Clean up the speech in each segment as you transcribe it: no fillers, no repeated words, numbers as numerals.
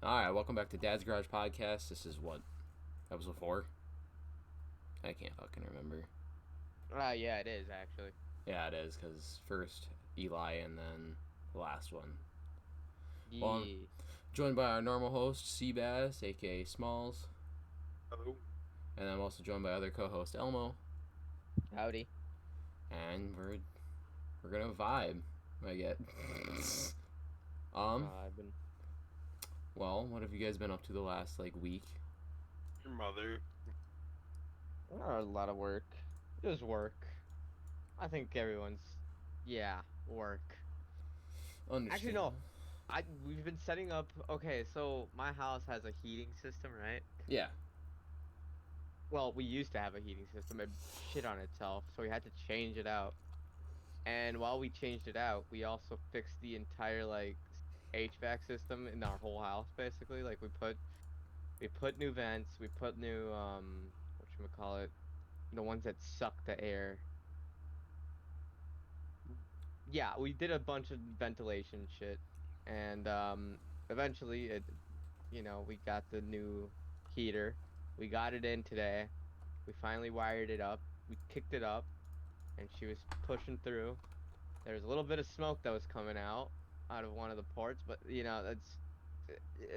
Alright, welcome back to Dad's Garage Podcast. This is what? Episode 4? I can't fucking remember. Yeah, it is actually. Yeah, it is, because first Eli and then the last one. Yeah. Well, I'm joined by our normal host, Seabass, aka Smalls. Hello. And I'm also joined by other co-host, Elmo. Howdy. And we're gonna vibe, I get. I've been. Well, what have you guys been up to the last, week? Your mother. A lot of work. Just work. I think everyone's. Yeah, work. Actually, no. We've been setting up. Okay, so my house has a heating system, right? Yeah. Well, we used to have a heating system. It shit on itself, so we had to change it out. And while we changed it out, we also fixed the entire HVAC system in our whole house, basically. Like we put new vents, we put new whatchamacallit, the ones that suck the air. Yeah, we did a bunch of ventilation shit, and eventually we got the new heater. We got it in today. We finally wired it up. We kicked it up, and she was pushing through. There was a little bit of smoke that was coming out of one of the ports, but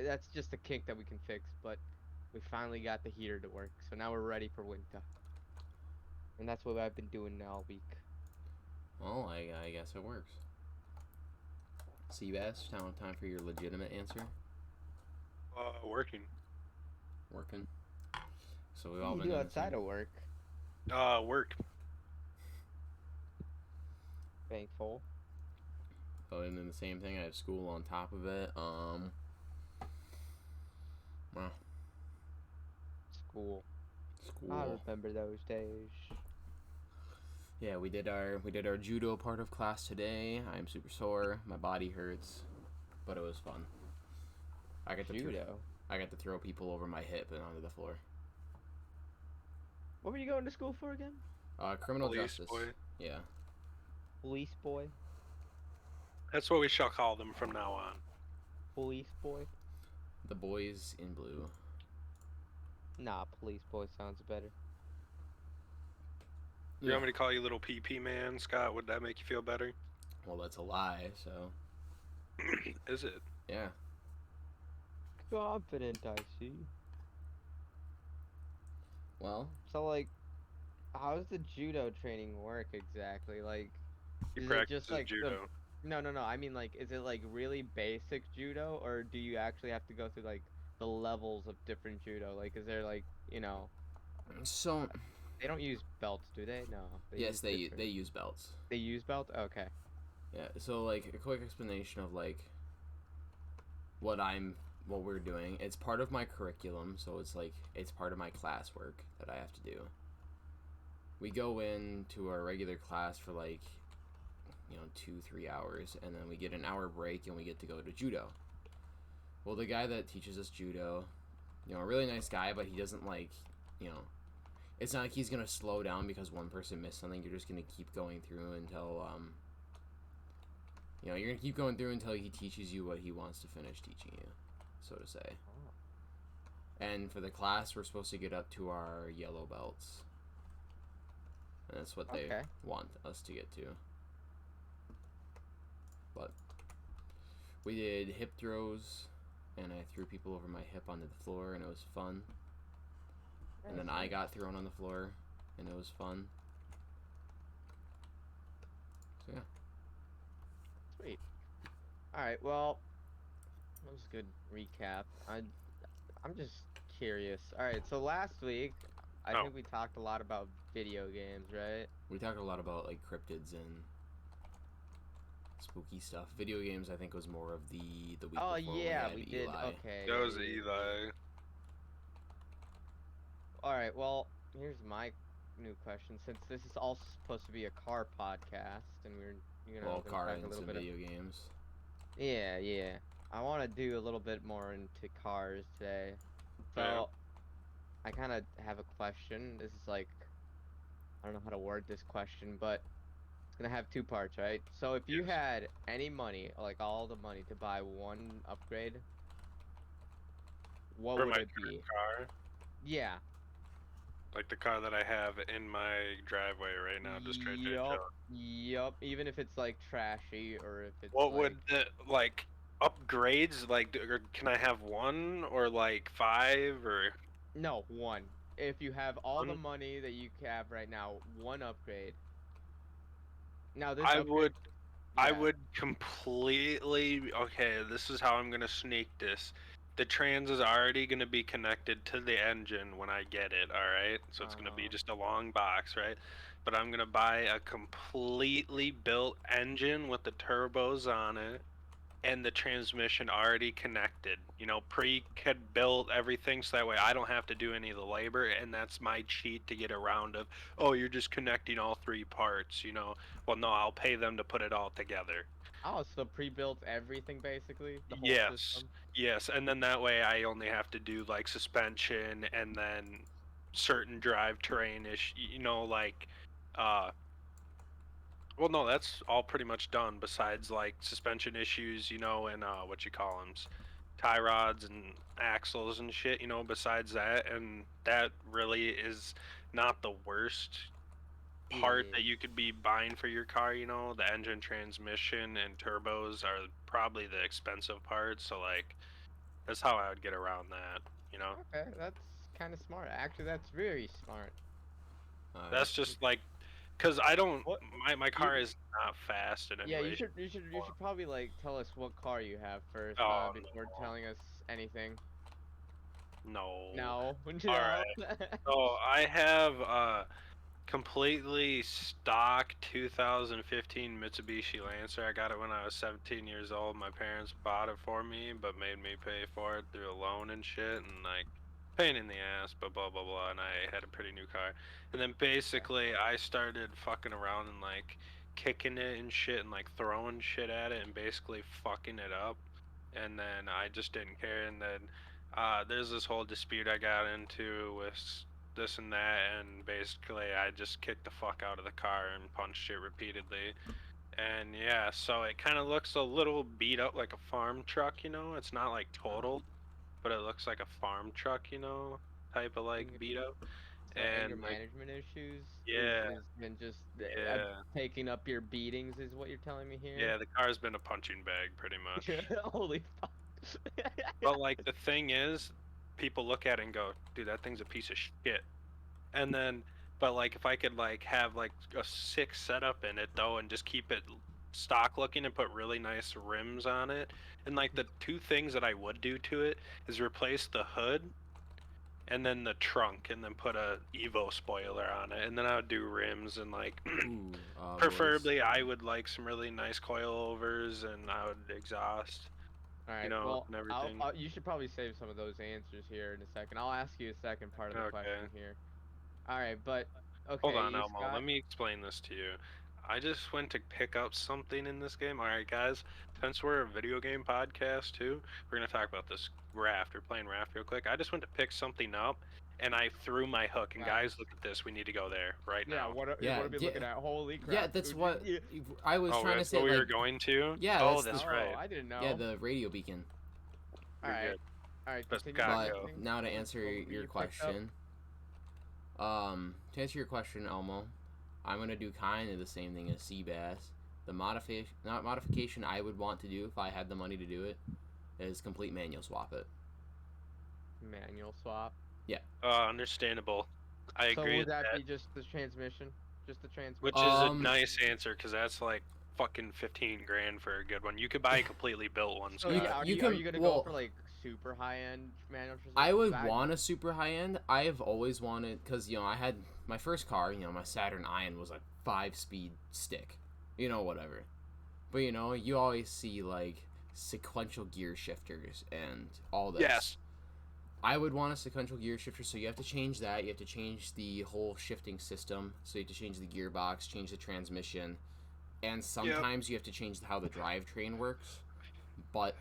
that's just a kink that we can fix. But we finally got the heater to work, so now we're ready for winter. And that's what I've been doing all week. Well, I guess it works. Seabass, time for your legitimate answer. Working. Working. So we've What all do you been do doing outside of work? Work. Thankful. And then the same thing. I have school on top of it. Well, School. school. I remember those days. Yeah, we did our judo part of class today. I'm super sore. My body hurts, but it was fun. I got to throw people over my hip and onto the floor. What were you going to school for again? Criminal Police justice. boy. Yeah. Police boy. That's what we shall call them from now on. Police boy. The boys in blue. Nah, police boy sounds better. You want me to call you little PP man, Scott? Would that make you feel better? Well, that's a lie. So. Is it? Yeah. Confident, I see. Well. So how does the judo training work exactly? He Is it practices just like judo. No. I mean, is it really basic judo, or do you actually have to go through the levels of different judo? Is there So. They don't use belts, do they? No. Yes, they use belts. They use belts? Okay. Yeah. So a quick explanation of what we're doing. It's part of my curriculum, so it's part of my classwork that I have to do. We go into our regular class for 2-3 hours, and then we get an hour break and we get to go to judo. Well, the guy that teaches us judo, a really nice guy, but he doesn't it's not like he's gonna slow down because one person missed something. You're just gonna keep going through until you're gonna keep going through until he teaches you what he wants to finish teaching you, so to say. And for the class, we're supposed to get up to our yellow belts. And that's what they want us to get to. But we did hip throws, and I threw people over my hip onto the floor, and it was fun. And then I got thrown on the floor, and it was fun. So yeah. Sweet. Alright, well, that was a good recap. I'm just curious. Alright, so last week, I think we talked a lot about video games, right? We talked a lot about cryptids and spooky stuff. Video games, I think, was more of the week before. Oh yeah, we did. Eli. Okay. That was Eli. Alright, well, here's my new question. Since this is all supposed to be a car podcast, and we're gonna car talk and a little some bit video games. Yeah. I want to do a little bit more into cars today. So, I kind of have a question. This is I don't know how to word this question, but it's gonna have two parts, right? So if you had any money, all the money to buy one upgrade, what For would my it be? car, Yeah. like the car that I have in my driveway right now, just right there Yup. chilling. Yup. Even if it's like trashy or if it's What like would the like upgrades like? Or can I have one or like five or no one. If you have all the one? money that you have right now, one upgrade. Now this I upgrade, would I yeah. would completely okay, this is how I'm gonna sneak this. The trans is already gonna be connected to the engine when I get it, alright? So it's gonna be Uh, just a long box, right? But I'm gonna buy a completely built engine with the turbos on it and the transmission already connected. You know, pre-kid built everything so that way I don't have to do any of the labor, and that's my cheat to get around of, oh, you're just connecting all three parts, you know. Well, no, I'll pay them to put it all together. oh, so pre-built everything basically, the whole Yes. system. Yes, and then that way I only have to do like suspension and then certain drivetrain ish, you know, like uh well, no, that's all pretty much done. Besides like suspension issues, you know, and what you call them, tie rods and axles and shit. You know, besides that, and that really is not the worst part Yeah. that you could be buying for your car. You know, the engine, transmission, and turbos are probably the expensive parts. So like, that's how I would get around that. You know, Okay, that's kind of smart. Actually, that's very smart. Alright. that's just like, cause I don't. What My you? car is not fast in any Yeah, way. you should probably like tell us what car you have first, Oh before telling us anything. no. No, All no. right. So I have a completely stock 2015 Mitsubishi Lancer. I got it when I was 17 years old. My parents bought it for me, but made me pay for it through a loan and shit, and like pain in the ass, but blah blah blah. And I had a pretty new car. And then Okay. basically I started fucking around and like kicking it and shit and like throwing shit at it and basically fucking it up. And then I just didn't care. And then there's this whole dispute I got into with this and that, and basically I just kicked the fuck out of the car and punched it repeatedly. And yeah, so it kind of looks a little beat up like a farm truck, you know? It's not like totaled, but it looks like a farm truck, you know? Type of like Anger, beat up. so anger And like, management issues yeah, is and just yeah, taking up your beatings is what you're telling me here. yeah, the car's been a punching bag pretty much. Holy fuck. But like the thing is, people look at it and go, dude, that thing's a piece of shit. And then but like if I could like have like a sick setup in it though and just keep it stock looking and put really nice rims on it, and like the two things that I would do to it is replace the hood and then the trunk and then put a Evo spoiler on it, and then I would do rims and like Ooh, boys. preferably I would like some really nice coilovers, and I would exhaust, All you right. know, Well, and everything. you should probably save some of those answers here in a second. I'll ask you a second part of the Okay. question here. All right, but Hold okay, on, you Elmo. Scott. Let me explain this to you. I just went to pick up something in this game. All right, guys. Since we're a video game podcast too, we're gonna talk about this raft. We're playing raft real quick. I just went to pick something up, and I threw my hook. And Wow. guys, look at this. We need to go there right Yeah. now. Yeah, What are we yeah, looking at? Holy yeah. crap. That's what Yeah. I was Oh, trying to that's say. what we were Like, going to. yeah, Oh, that's that's the Oh, right. I didn't yeah know. the radio beacon. All You're right. good. All right. But Continue Scott, But go. talking. now to answer What your you picked up? question, to answer your question, Elmo, I'm gonna do kind of the same thing as Seabass. The modification I would want to do if I had the money to do it is complete manual swap it. Manual swap. Yeah. Understandable. I So agree would with that that. be just the transmission? Just the Which transmission? is a Um, nice answer because that's like fucking 15 grand for a good one. You could buy a completely built one, So you yeah, Scott. you are can you gonna go for well. like super high end manual I transmission? 'Cause would want a super high end. I have always wanted because I had my first car. My Saturn Ion was a 5-speed stick. Whatever. But you always see like sequential gear shifters and all this. Yes. I would want a sequential gear shifter, so you have to change that. You have to change the whole shifting system. So you have to change the gearbox, change the transmission, and sometimes you have to change how the drivetrain works. But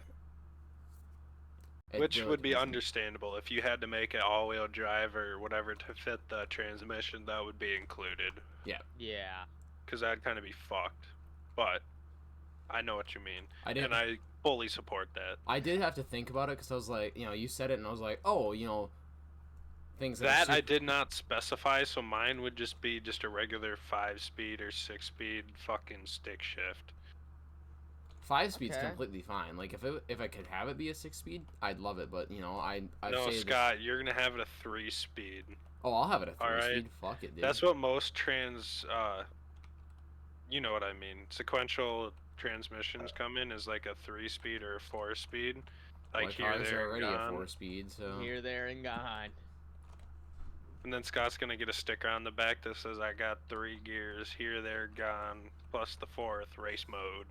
it Which really would be depends. understandable if you had to make it all-wheel drive or whatever to fit the transmission. That would be included, Yeah. because that'd kind of be fucked. But I know what you mean, I didn't. and I fully support that. I did have to think about it because I was like, you said it and I was like, oh, things that, That are I super... did not specify, so mine would just be just a regular 5-speed or 6-speed fucking stick shift. 5-speed's Okay. completely fine. Like if I could have it be a 6-speed, I'd love it. But I've No, stated Scott, you're gonna have it a 3-speed. Oh, I'll have it a All right. 3-speed. Fuck it, dude. That's what most you know what I mean. Sequential transmissions come in as like a 3-speed or a 4-speed. Like My here, cars there, are and already a gone. 4-speed, so Here, there, and gone. And then Scott's gonna get a sticker on the back that says I got 3 gears, here, there, gone, plus the 4th, race mode.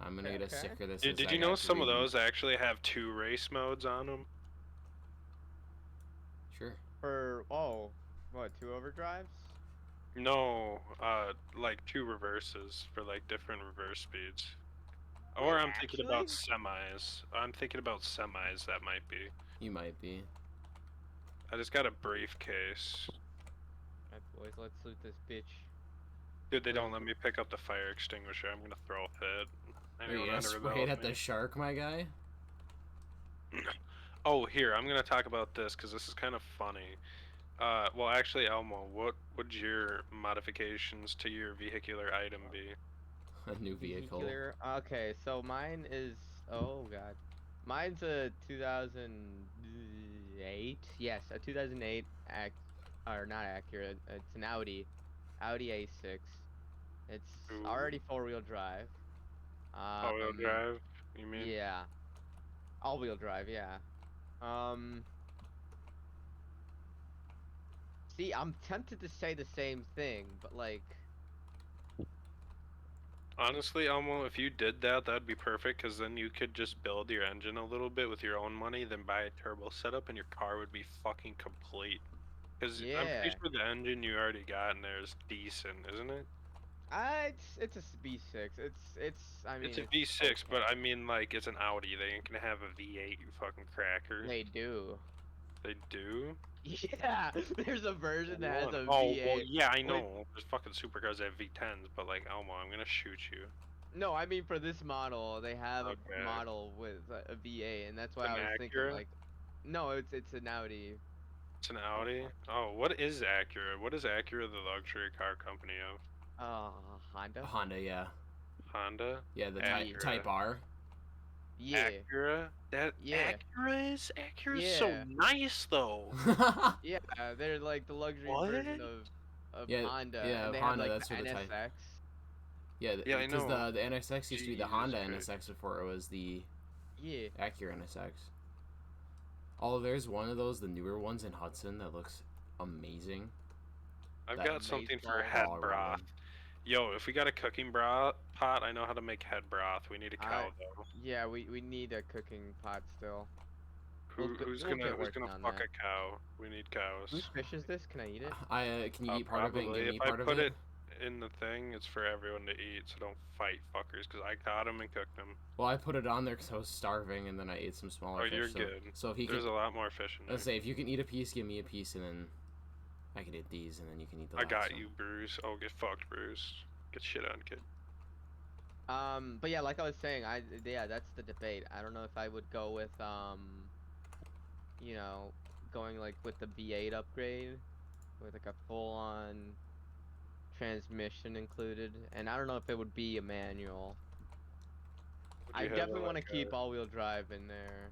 I'm gonna get a sticker that says Did I you got know some of 3. those actually have 2 race modes on them? Sure. For what, 2 overdrives? No, like 2 reverses for like different reverse speeds. Wait, Or I'm thinking about actually? semis. I'm thinking about semis, that might be. You might be. I just got a briefcase. Alright, boys, let's loot this bitch. Dude, they don't let me pick up the fire extinguisher. I'm gonna throw a fit. Are Anyone you on gonna the spray it at the shark, my guy? Oh, here, I'm gonna talk about this because this is kind of funny. Well, actually, Elmo, what would your modifications to your vehicular item be? A new vehicle. Vehicular. Okay, so mine is. Oh god, mine's a 2008. Yes, a 2008 or not Acura. It's an Audi A6. It's Ooh. already 4-wheel drive. All-wheel drive, you mean? Yeah, all-wheel drive. Yeah. Um. See, I'm tempted to say the same thing, but like. Honestly, Elmo, if you did that, that'd be perfect, because then you could just build your engine a little bit with your own money, then buy a turbo setup, and your car would be fucking complete. Because I'm Yeah. pretty sure the engine you already got in there is decent, isn't it? It's a V6. I mean It's a it's V6, but okay. I mean, like, it's an Audi. They ain't gonna have a V8, you fucking cracker. They do. They do? Yeah, there's a version that has a Oh, well, V8. yeah, I With know. There's fucking supercars that have V10s, but, like, Elmo, I'm gonna shoot you. no, I mean for this model, they have a Okay. model with a V8, and that's why It's I an was thinking Acura? like, no, it's an Audi. It's an Oh Audi? fuck. Oh, what is Acura? What is Acura the luxury car company of? Honda. Honda, yeah. Honda? Yeah, the Yeah. Type R. Yeah. Acura? That Yeah. Acura's so Yeah. nice though. Yeah. They're like the luxury What? version of yeah, Honda, yeah, and they have Honda. like That's the what the Type. NSX. Yeah, Yeah, I because know. the NSX used to be the Jesus Honda Christ. NSX before it was the Yeah. Acura NSX. Oh, there's one of those, the newer ones in Hudson that looks amazing. I've That got something for Amazeballs. head all broth. around. Yo, if we got a cooking broth pot, I know how to make head broth. We need a cow though. Yeah, we need a cooking pot still. Who's We'll get gonna working on fuck that. a cow? We need cows. Whose fish is this? Can I eat it? Can you eat part of it and Probably. give If me I part of put it? it in the thing, it's for everyone to eat, so don't fight fuckers, because I caught them and cooked them. Well, I put it on there because I was starving, and then I ate some smaller Oh, fish. you're so, good. So if he There's can, a lot more fish in there. let's say if you can eat a piece, give me a piece, and then I can eat these, and then you can eat the I last got one. you, Bruce. Oh, get fucked, Bruce. Get shit on, kid. But yeah, like I was saying, yeah, that's the debate. I don't know if I would go with you know, going like with the V8 upgrade, with like a full-on transmission included, and I don't know if it would be a manual. Would I you have definitely want to like keep all-wheel drive in there.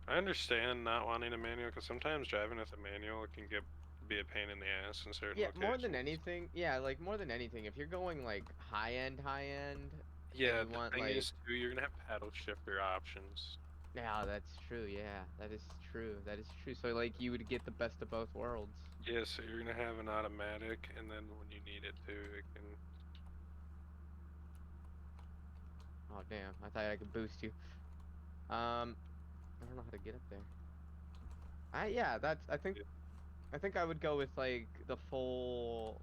I understand not wanting a manual, because sometimes driving with a manual can be a pain in the ass in certain Yeah, locations. more than anything, yeah, like more than anything, if you're going like high-end, and Yeah, you the want thing like, is, too, you're gonna have paddle shifter options. yeah, that's true. Yeah, that is true. That is true. So like you would get the best of both worlds. Yeah, so you're gonna have an automatic, and then when you need it to, it can... Oh damn, I thought I could boost you. I don't know how to get up there. Yeah, I think I would go with like the full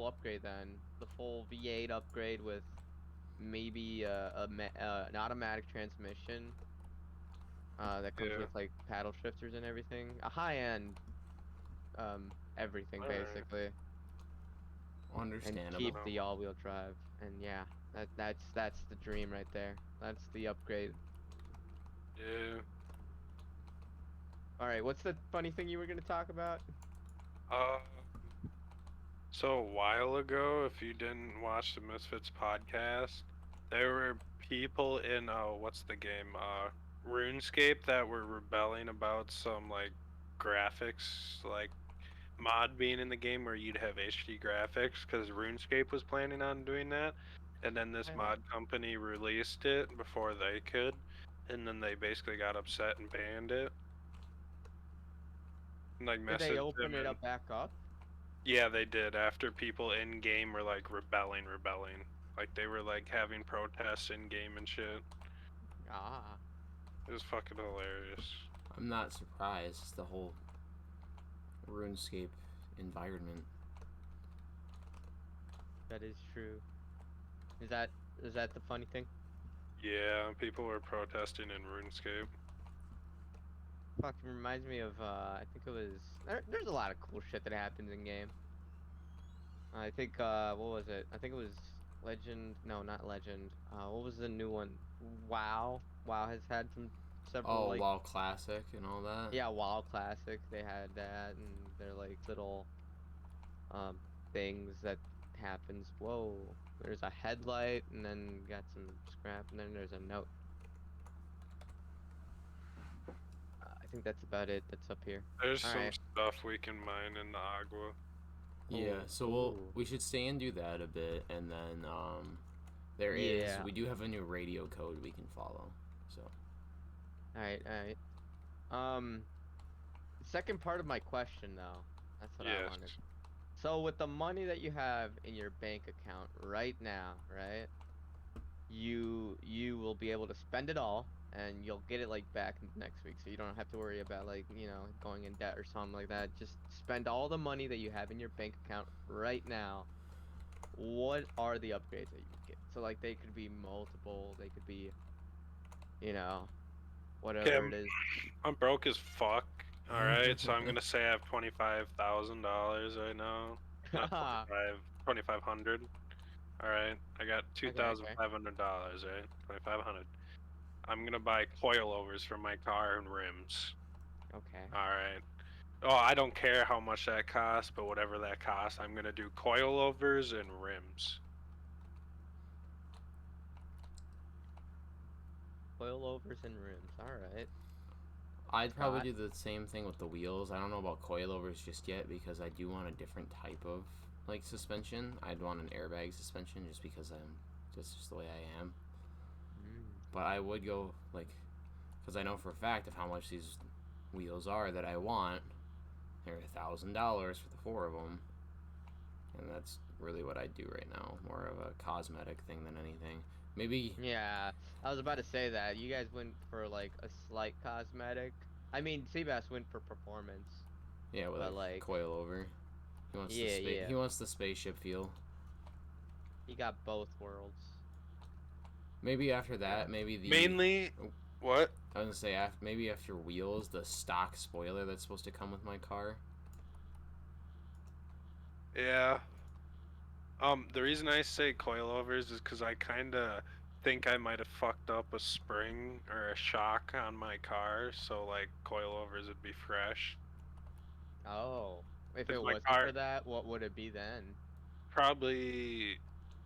upgrade then. The full V8 upgrade with maybe an automatic transmission. That comes Yeah. with like paddle shifters and everything. A high-end everything Alright. basically. And Understandable. keep the all-wheel drive. And yeah, That's the dream right there. That's the upgrade. Yeah. All right, what's the funny thing you were gonna talk about? Uh, so a while ago, if you didn't watch the Misfits podcast, there were people in what's the game? RuneScape that were rebelling about some like graphics like mod being in the game where you'd have HD graphics because RuneScape was planning on doing that, and then this Really? mod company released it before they could, and then they basically got upset and banned it. And, like Did they messaged open them it and up back up? yeah, they did after people in game were like rebelling. Like they were like having protests in game and shit. Ah, It was fucking hilarious. I'm not surprised. It's the whole RuneScape environment. that is true. Is that is that the funny thing? Yeah, people were protesting in RuneScape. Fucking reminds me of I think it was there's a lot of cool shit that happens in game. I think what was it? I think it was Legend. No, not Legend. What was the new one? WoW. WoW has had some several Oh, like WoW Classic and all that. yeah, WoW Classic. They had that and they're like little um things that happens. Whoa. There's a headlight and then got some scrap and then there's a note. I think that's about it. That's up here. There's All some right. stuff we can mine in the Agua. Yeah, Cool. so Ooh. we should stay and do that a bit, and then Yeah. we do have a new radio code we can follow. So All right. All right. Second part of my question though. That's what I Yes. wanted. So with the money that you have in your bank account right now, right? You will be able to spend it all and you'll get it like back next week. So you don't have to worry about like, going in debt or something like that. Just spend all the money that you have in your bank account right now. What are the upgrades that you would get? So like they could be multiple, they could be, you know, Okay, whatever it is. I'm broke as fuck. Alright, so I'm gonna say I have $25,000 right now. Not 25, 2,500. Alright, I got Okay, okay. $2,500, right? 2,500. I'm gonna buy coilovers for my car and rims. Okay. Alright. Oh, I don't care how much that costs, but whatever that costs, I'm gonna do coilovers and rims. Coilovers and rims. All right. I'd probably Scott. do the same thing with the wheels. I don't know about coilovers just yet because I do want a different type of like suspension. I'd want an airbag suspension just because that's just the way I am. Mm. But I would go like because I know for a fact of how much these wheels are that I want. They're $1,000 for the four of them, and that's really what I do right now. More of a cosmetic thing than anything. Maybe Yeah, I was about to say that. You guys went for like a slight cosmetic. I mean, Seabass went for performance, yeah, with a but like, coilover. He wants the yeah, yeah, he wants the spaceship feel. he got both worlds. Maybe after Yeah. that, maybe the Mainly, oh, what? I was gonna say maybe after wheels, the stock spoiler that's supposed to come with my car. Yeah. The reason I say coilovers is because I kinda think I might have fucked up a spring or a shock on my car, so like coilovers would be fresh. Oh, if Cause it my wasn't car for that, what would it be then? probably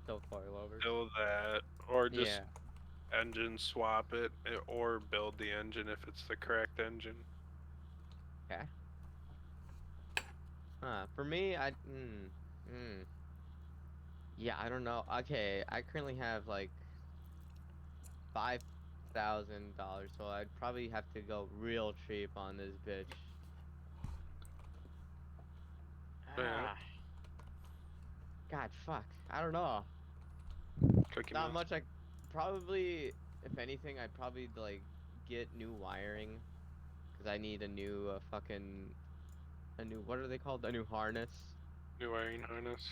Still coilovers. still that, or just Yeah. engine swap it, or build the engine if it's the correct engine. Okay. For me, yeah, I don't know. Okay, I currently have like $5,000, so I'd probably have to go real cheap on this bitch. Yeah, Ah, God, fuck. I don't know. Cookie Not Monster. much. I probably, if anything, I'd probably like get new wiring because I need a new a new what are they called? A new harness. New wiring harness.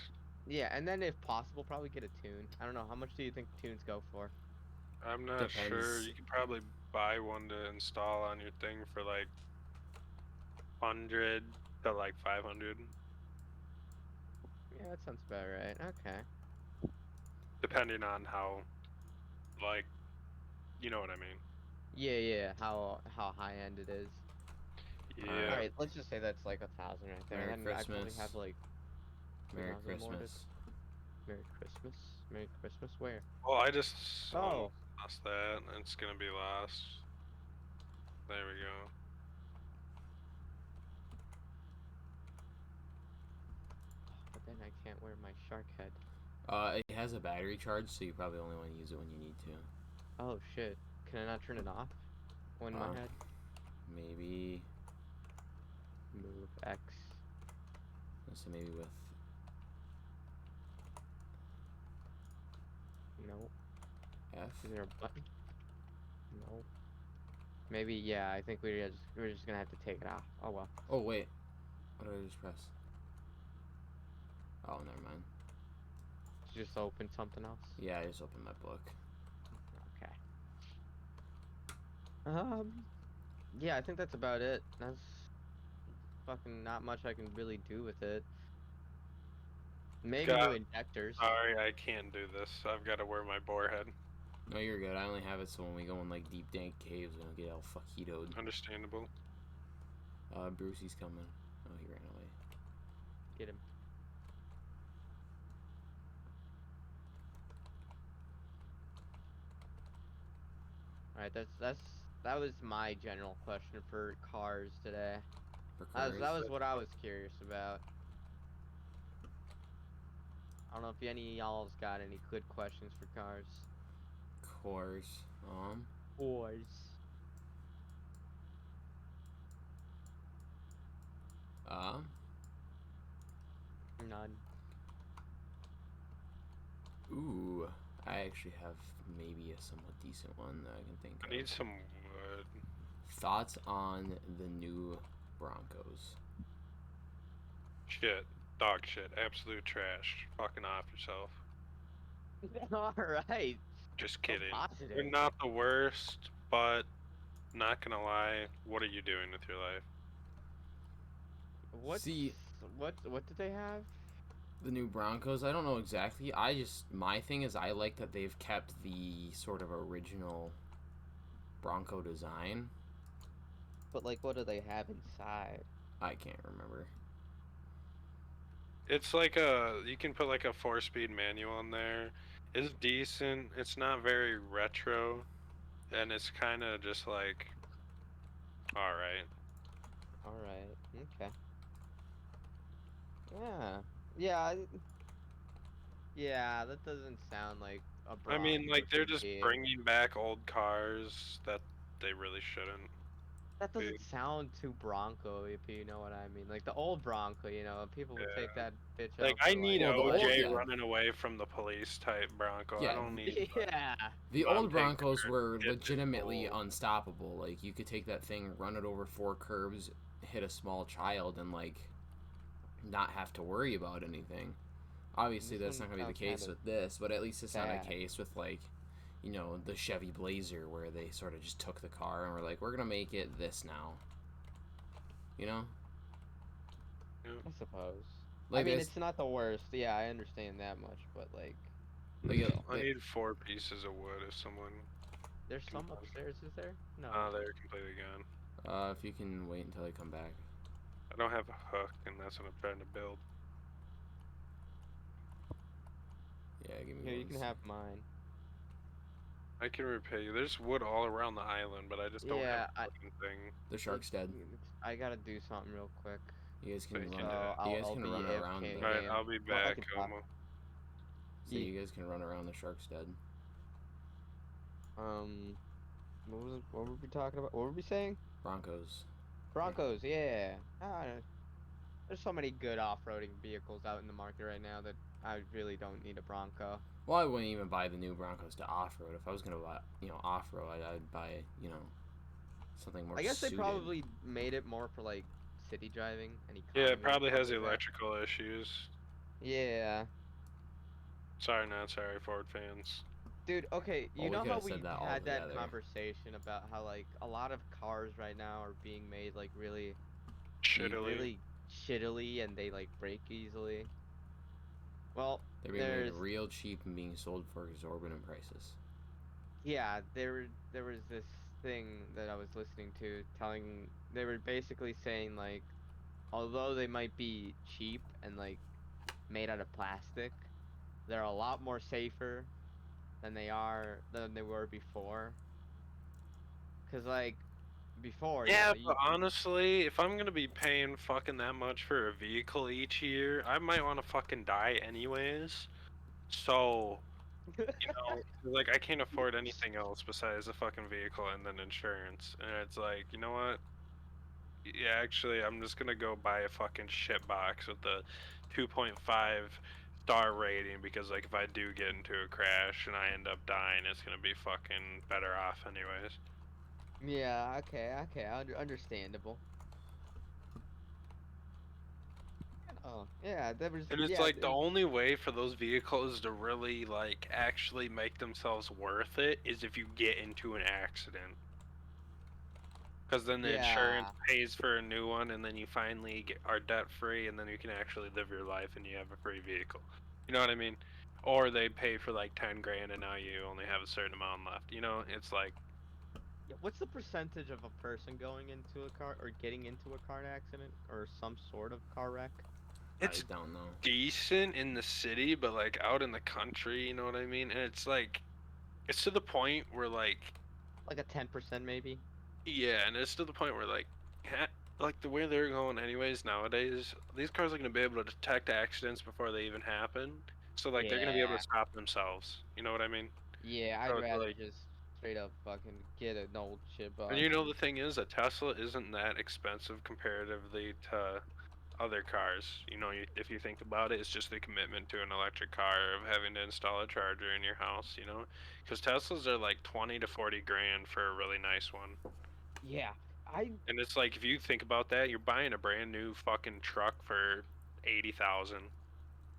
Yeah, and then if possible, probably get a tune. I don't know. How much do you think tunes go for? I'm not sure. Depends. You could probably buy one to install on your thing for like 100 to like 500. Yeah, that sounds about right. Okay. depending on how, like, you know what I mean. Yeah, how high end it is. Yeah. All right, let's just say that's like 1,000 right there. Merry And then I probably Christmas. have like Merry 2,000 more to. Christmas. Merry Christmas. Merry Christmas. Where? Well, I just Oh, lost that. It's gonna be lost. There we go. but then I can't wear my shark head. It has a battery charge, so you probably only want to use it when you need to. Oh shit! Can I not turn it off? When my head? Maybe. Move X. So maybe with. No. F. Is there a button? No. Maybe yeah. I think we're just gonna have to take it off. Oh well. Oh wait. What did I just press? Oh, never mind. Just open something else. Yeah, I just opened my book. Okay. Yeah, I think that's about it. That's fucking not much I can really do with it. Maybe new God, injectors. sorry, I can't do this. I've got to wear my boar head. No, you're good. I only have it so when we go in like deep dank caves, we don't get all fajitoed. Understandable. Brucey's coming. Oh, he ran away. Get him. All right, that was my general question for cars today. For That cars. was what I was curious about. I don't know if any of y'all's got any good questions for cars. Cars. Cars. None. Ooh. I actually have maybe a somewhat decent one that I can think I of. need some wood. Thoughts on the new Broncos? Shit. Dog shit. Absolute trash. Fucking off yourself. All right. Just So kidding. positive. They're not the worst, but not gonna lie, what are you doing with your life? See, what did they have? the new Broncos, I don't know exactly. My thing is I like that they've kept the sort of original Bronco design. But like, what do they have inside? I can't remember. It's like you can put like a 4-speed manual in there. It's decent. It's not very retro, and it's kind of just like, all right. All right. Okay. Yeah. Yeah. Yeah. That doesn't sound like a I mean, Bronco like they're to just me. bringing back old cars that they really shouldn't. That be. doesn't sound too Bronco, if you know what I mean. Like the old Bronco, people would take Yeah. that bitch Like out I for need Well, the old- OJ yeah. running away from the police type Bronco. I Yeah. don't need. yeah. The I'm old taking Broncos her were to get this legitimately gold. unstoppable. Like you could take that thing, run it over 4 curbs, hit a small child, and like not have to worry about anything. Obviously, This that's one not gonna be the sounds case kinda with this, but at least it's not a bad. case with like, the Chevy Blazer where they sort of just took the car and were like, we're gonna make it this now. You know, I suppose. I like mean, this, it's not the worst. Yeah, I understand that much, but like, like still. I need 4 pieces of wood if someone There's can some find. upstairs, is there? No. They're completely gone. if you can wait until I come back. I don't have a hook, and that's what I'm trying to build. Yeah, give me Here, you one can sec. have mine. I can repay you. There's wood all around the island, but I just don't have Yeah, a fucking thing. The shark's dead. I gotta do something real quick. You guys can Thank run. you, So Dad. You I'll, guys I'll can be run around AFK the. Alright, game. I'll be Well, I back. can talk. So you guys can run around the shark's dead. What were we talking about? What were we saying? Broncos. Broncos, yeah. There's so many good off-roading vehicles out in the market right now that I really don't need a Bronco. Well, I wouldn't even buy the new Broncos to off-road. If I was gonna buy, off-road, I'd buy, something more I guess they suited. probably made it more for like city driving and Yeah, economy it and probably stuff has like that. electrical issues. Yeah. Sorry, not sorry, Ford fans. Dude, okay, Well, you we know could how have said we that all had that together. conversation about how like a lot of cars right now are being made like Shittily. really shittily and they like break easily? Well, They're being made there's real cheap and being sold for exorbitant prices. yeah, there was this thing that I was listening to telling they were basically saying like although they might be cheap and like made out of plastic, they're a lot more safer than they were before. 'Cause like before, Yeah, but honestly, if I'm gonna be paying fucking that much for a vehicle each year, I might want to fucking die anyways. So, like I can't afford anything else besides a fucking vehicle and then insurance. And it's like, you know what? Yeah, actually, I'm just gonna go buy a fucking shit box with the 2.5 star rating because, like, if I do get into a crash and I end up dying, it's gonna be fucking better off anyways. yeah, okay, understandable. Oh, yeah, that was And it's yeah, like the only way for those vehicles to really, like, actually make themselves worth it is if you get into an accident. Because then the insurance yeah. pays for a new one, and then you finally are debt free, and then you can actually live your life and you have a free vehicle. You know what I mean? Or they pay for like 10 grand, and now you only have a certain amount left. You know, it's like Yeah, what's the percentage of a person going into a car or getting into a car accident or some sort of car wreck? I it's don't know. decent in the city, but like out in the country, you know what I mean? And it's like it's to the point where like Like a 10% maybe? yeah, and it's to the point where like the way they're going anyways nowadays, these cars are gonna be able to detect accidents before they even happen. So like they're gonna be able Yeah. to stop themselves. You know what I mean? Yeah, I'd So it's rather like, just straight up fucking get an old shit and box you know and the thing is, a Tesla isn't that expensive comparatively to other cars. You know, if you think about it, it's just the commitment to an electric car of having to install a charger in your house. You know, because Teslas are like 20 to 40 grand for a really nice one. yeah. I And it's like if you think about that, you're buying a brand new fucking truck for 80,000.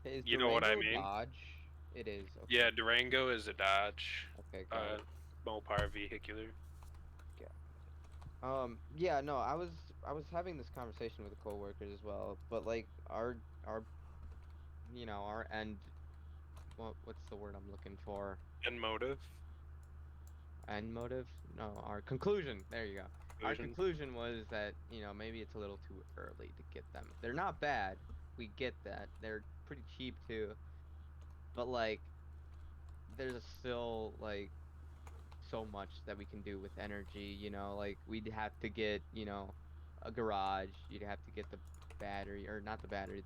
is You know what I Durango a mean? Dodge? It is. Yeah, Okay. Durango is a Dodge, Okay, got uh, it. Mopar vehicular. Yeah, no, I was having this conversation with the coworkers as well, but like our our end what's the word I'm looking for? And motive, End motive? No, our conclusion. There you go. Our conclusion. conclusion was that, maybe it's a little too early to get them. They're not bad. We get that. They're pretty cheap too. But like there's still like so much that we can do with energy, like we'd have to get, a garage, you'd have to get the battery or not the battery,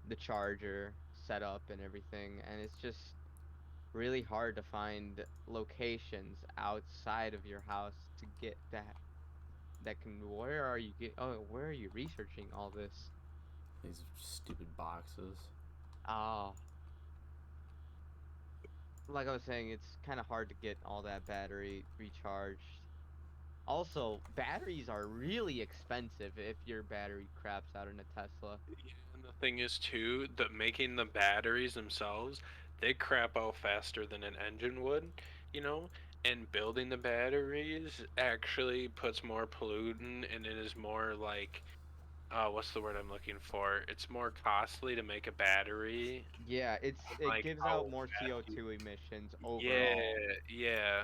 the charger set up and everything, and it's just really hard to find locations outside of your house to get that can where are you researching all this? These stupid boxes. Oh, like I was saying, it's kind of hard to get all that battery recharged. Also, batteries are really expensive if your battery craps out in a Tesla. Yeah, and the thing is too, that making the batteries themselves, they crap out faster than an engine would, you know? And building the batteries actually puts more pollutant and it is more like what's the word I'm looking for? It's more costly to make a battery Yeah, than it like gives how out more fast you CO2 emissions yeah, overall, yeah.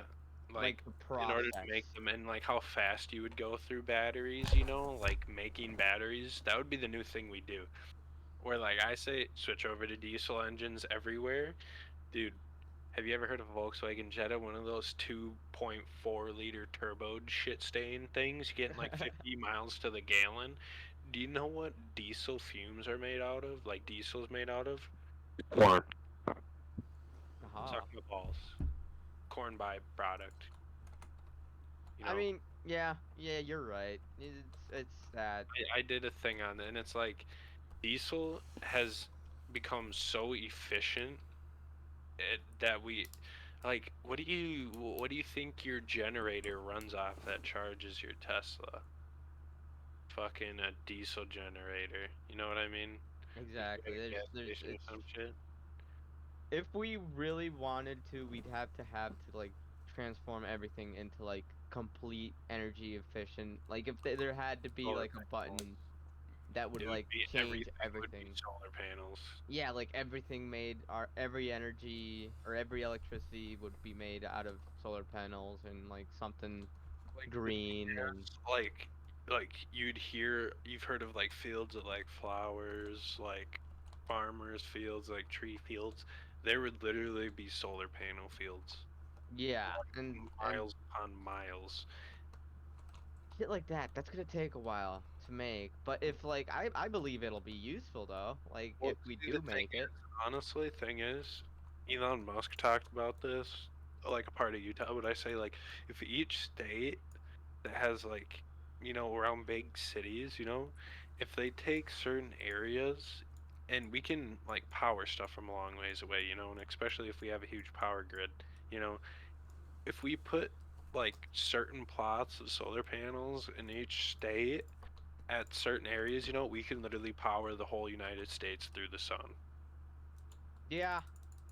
like Like the in order to process. make them and like how fast you would go through batteries, you know, like making batteries, that would be the new thing we do. Where like I say switch over to diesel engines everywhere. Dude, have you ever heard of a Volkswagen Jetta, one of those 2.4 liter turbo shit stain things getting like 50 miles to the gallon? Do you know what diesel fumes are made out of? Like diesel's made out of? Corn. Aha. Suck my balls. Corn byproduct. You I know, mean, yeah, yeah, you're right. It's that. I did a thing on it, and it's like diesel has become so efficient that we like. What do you think your generator runs off that charges your Tesla? Fucking a diesel generator. You know what I mean? If you're Exactly. at a gas There's station or it's some shit. if we really wanted to, we'd have to like transform everything into like complete energy efficient. Like if there had to be Solar like a panels. button that would It would like be change everything would be everything. solar panels. Yeah, like everything made, our every energy or every electricity would be made out of solar panels and like something Like the green and gas, like you've heard of like fields of like flowers, like farmers fields, like tree fields. There would literally be solar panel fields, yeah, and miles upon miles. shit like that. That's gonna take a while to make, but if like I believe it'll be useful though. Like Well, if we see, the do thing make it. is, honestly, thing is, Elon Musk talked about this, like a part of Utah. But I say like, if each state that has like, around big cities, if they take certain areas, and we can like power stuff from a long ways away, and especially if we have a huge power grid, you know, if we put like certain plots of solar panels in each state at certain areas, we can literally power the whole United States through the sun. Yeah,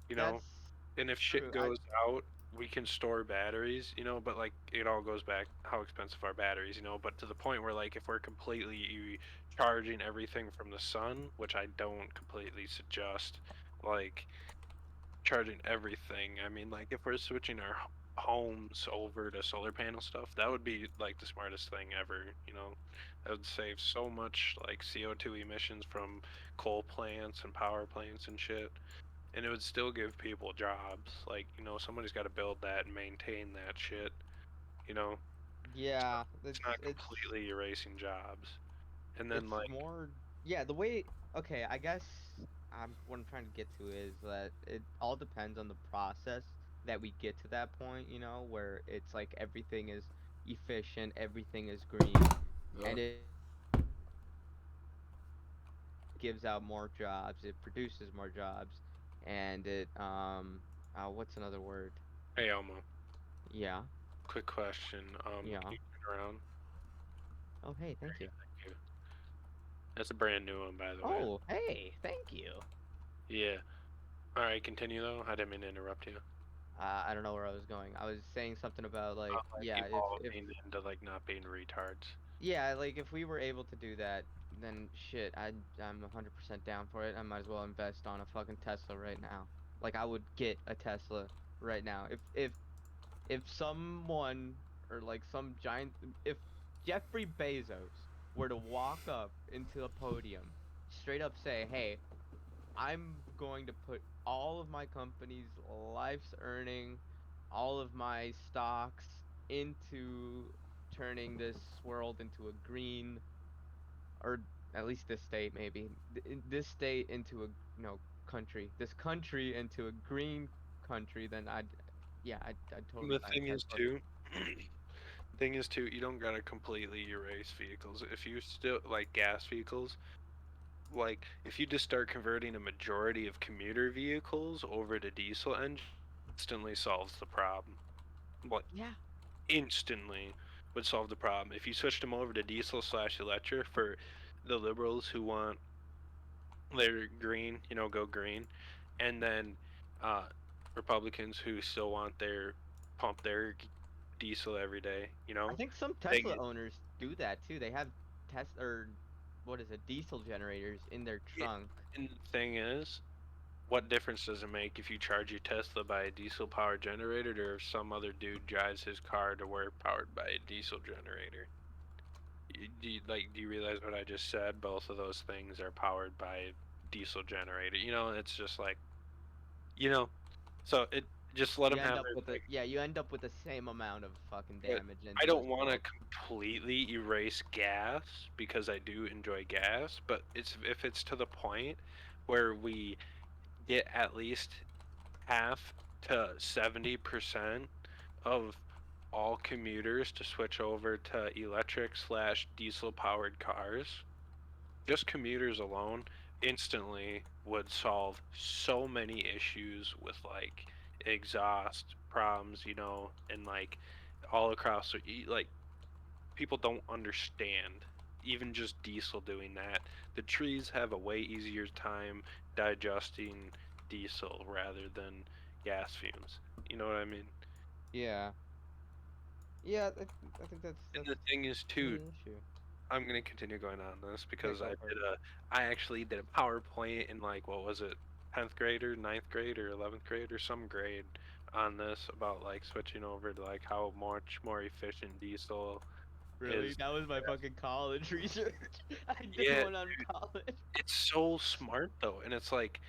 You know, that's and if shit true. I goes out, we can store batteries, but like it all goes back how expensive our batteries, but to the point where like if we're completely charging everything from the sun, which I don't completely suggest, like charging everything. I mean, like if we're switching our homes over to solar panel stuff, that would be like the smartest thing ever. That would save so much like CO2 emissions from coal plants and power plants and shit. And it would still give people jobs. Like, somebody's got to build that and maintain that shit, you know? So yeah, it's not it's completely erasing jobs. And then, it's like, more, yeah, the way, okay, I guess what I'm trying to get to is that it all depends on the process that we get to that point, where it's like everything is efficient, everything is green, Ugh. and it gives out more jobs, it produces more jobs, and it what's another word? hey, Elmo, Yeah, quick question. Can yeah. you turn around? Oh, hey, thank you. Thank you. That's a brand new one, by the way. Oh, hey, thank you. Yeah. All right, continue, though. I didn't mean to interrupt you. I don't know where I was going. I was saying something about like, Like, yeah, if evolving into, like, not being retards. yeah, like if we were able to do that, then shit, I'm 100% down for it. I might as well invest on a fucking Tesla right now. Like I would get a Tesla right now. If someone or like some giant if Jeffrey Bezos were to walk up into a podium, straight up say, "Hey, I'm going to put all of my company's life's earning, all of my stocks into turning this world into a green, or at least this state maybe, this state into a country, this country into a green country," then I'd totally The buy a thing is, Tesla. too, you don't gotta completely erase vehicles. If you still like gas vehicles, like if you just start converting a majority of commuter vehicles over to diesel engine, instantly solves the problem. Like Yeah. instantly would solve the problem. If you switched them over to diesel slash electric for the liberals who want their green, go green, and then uh, Republicans who still want their pump their diesel every day, I think some they Tesla owners do that too. They have Tesla or what is it, diesel generators in their yeah, trunk. and the thing is, what difference does it make if you charge your Tesla by a diesel powered generator or if some other dude drives his car to work powered by a diesel generator? Do you realize what I just said? Both of those things are powered by a diesel generator. It's just like, you know, so it just let You them end have up their with thing. you end up with the same amount of fucking But damage I into this don't want to world. completely erase gas because I do enjoy gas, but if it's to the point where we get at least half to 70% of all commuters to switch over to electric slash diesel powered cars, just commuters alone instantly would solve so many issues with like exhaust problems, and like all across like people don't understand even just diesel doing that. The trees have a way easier time digesting diesel rather than gas fumes. You know what I mean? Yeah. Yeah, I think And that's the thing is kind too, of the issue. I'm gonna continue going on this because go for it. I actually did a PowerPoint in like what was it, 10th grade or 9th grade or 11th grade or some grade on this about like switching over to like how much more efficient diesel Really? is. That was my fucking college research. I did Yeah, one on college. it's so smart though, and it's like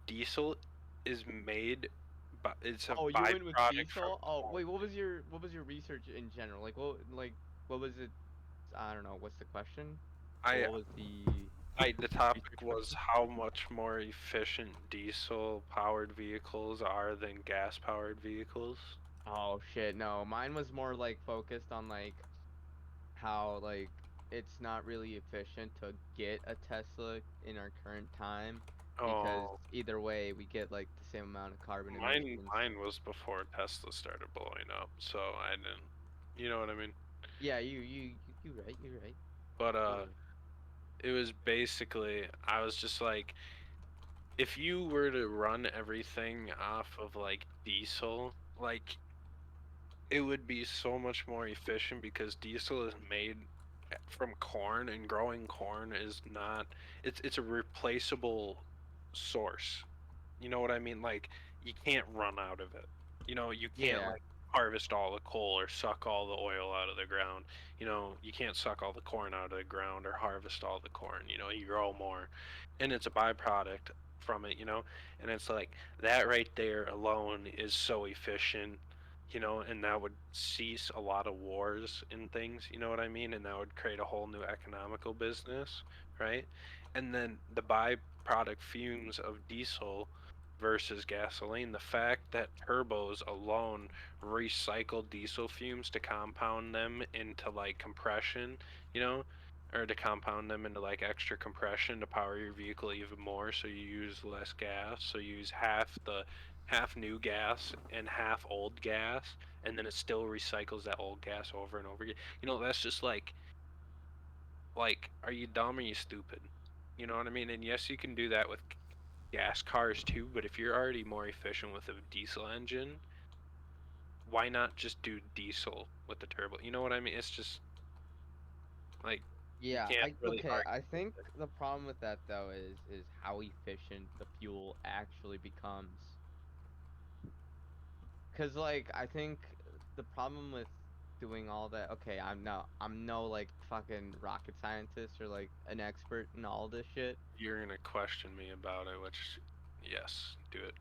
diesel is made, but it's a Oh, you went with byproduct from diesel? Oh, corn. wait, what was your research in general? What was it? I don't know. What's the question? Or I what was the the topic research was question? how much more efficient diesel powered vehicles are than gas powered vehicles. Oh shit, no. Mine was more like focused on like how like it's not really efficient to get a Tesla in our current time because Oh, either way we get like the same amount of carbon emissions. mine was before Tesla started blowing up, so I didn't, you know what I mean? Yeah, you right, you're right. But You're right. it was basically I was just like, if you were to run everything off of like diesel, like it would be so much more efficient because diesel is made from corn, and growing corn is not, it's a replaceable source. You know what I mean? Like you can't run out of it. You can't Yeah. like harvest all the coal or suck all the oil out of the ground. You can't suck all the corn out of the ground or harvest all the corn. You grow more, and it's a byproduct from it. And it's like that right there alone is so efficient. And that would cease a lot of wars and things. You know what I mean? And that would create a whole new economical business, right? And then the byproduct fumes of diesel versus gasoline, the fact that turbos alone recycle diesel fumes to compound them into like compression, you know, or to compound them into like extra compression to power your vehicle even more, so you use less gas, so you use half new gas and half old gas, and then it still recycles that old gas over and over again. That's just like, are you dumb or are you stupid? You know what I mean? And yes, you can do that with gas cars too, but if you're already more efficient with a diesel engine, why not just do diesel with the turbo? You know what I mean? It's just like you Yeah, can't I really okay, argue I with think it. the problem with that though is how efficient the fuel actually becomes. 'Cause like I think the problem with doing all that, okay, I'm no like fucking rocket scientist or like an expert in all this shit, You're gonna question me about it, which yes, do it.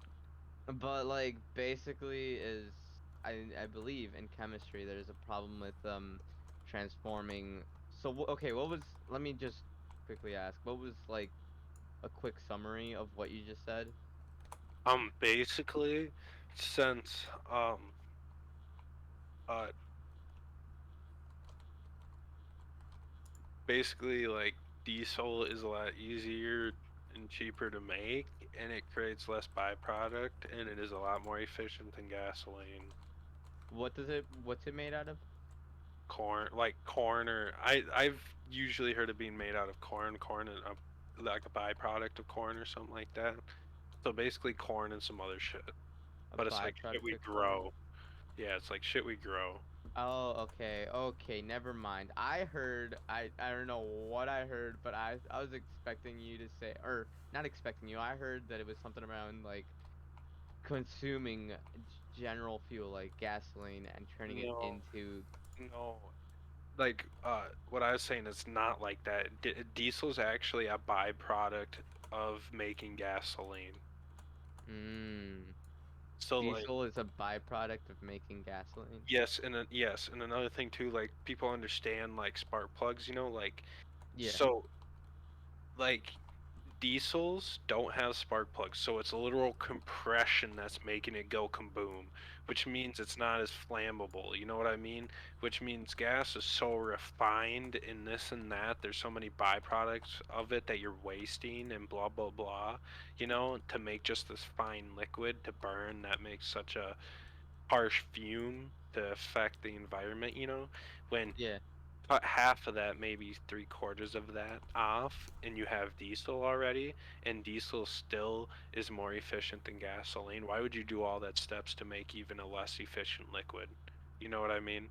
but like basically is I believe in chemistry there's a problem with transforming. So okay, what was, let me just quickly ask, what was like a quick summary of what you just said? Basically, since uh basically like diesel is a lot easier and cheaper to make, and it creates less byproduct, and it is a lot more efficient than gasoline. What's it made out of? Corn, like corn, or I've usually heard it being made out of corn and like a byproduct of corn or something like that. So basically corn and some other shit. A But it's like shit byproduct we of corn? grow. Yeah, it's like shit we grow. Oh, okay, okay, never mind. I don't know what I heard, but I was expecting you to say, or not expecting you. I heard that it was something around like consuming general fuel like gasoline and turning it No, into. no. Like what I was saying is not like that. Diesel's actually a byproduct of making gasoline. Mm, So like diesel is a byproduct of making gasoline. yes, and another thing too, like people understand like spark plugs, like Yeah, so like diesels don't have spark plugs, so it's literal compression that's making it go kaboom, which means it's not as flammable. You know what I mean? Which means gas is so refined in this and that. There's so many byproducts of it that you're wasting and blah blah blah. To make just this fine liquid to burn that makes such a harsh fume to affect the environment. When yeah. cut half of that, maybe three-quarters of that off, and you have diesel already, and diesel still is more efficient than gasoline. Why would you do all that steps to make even a less efficient liquid? You know what I mean?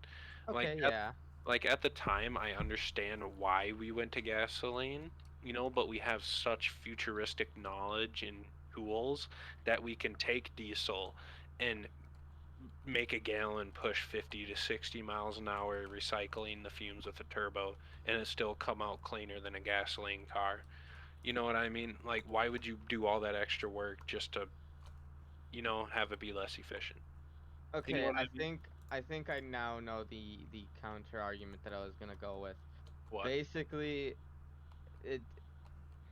Like Okay, yeah. like at the time I understand why we went to gasoline, but we have such futuristic knowledge and tools that we can take diesel and make a gallon push 50 to 60 miles an hour recycling the fumes with a turbo, and it still come out cleaner than a gasoline car. You know what I mean? Like, why would you do all that extra work just to, have it be less efficient? You know Okay, what I mean? I think I now know the counter argument that I was gonna go with. What? Basically, it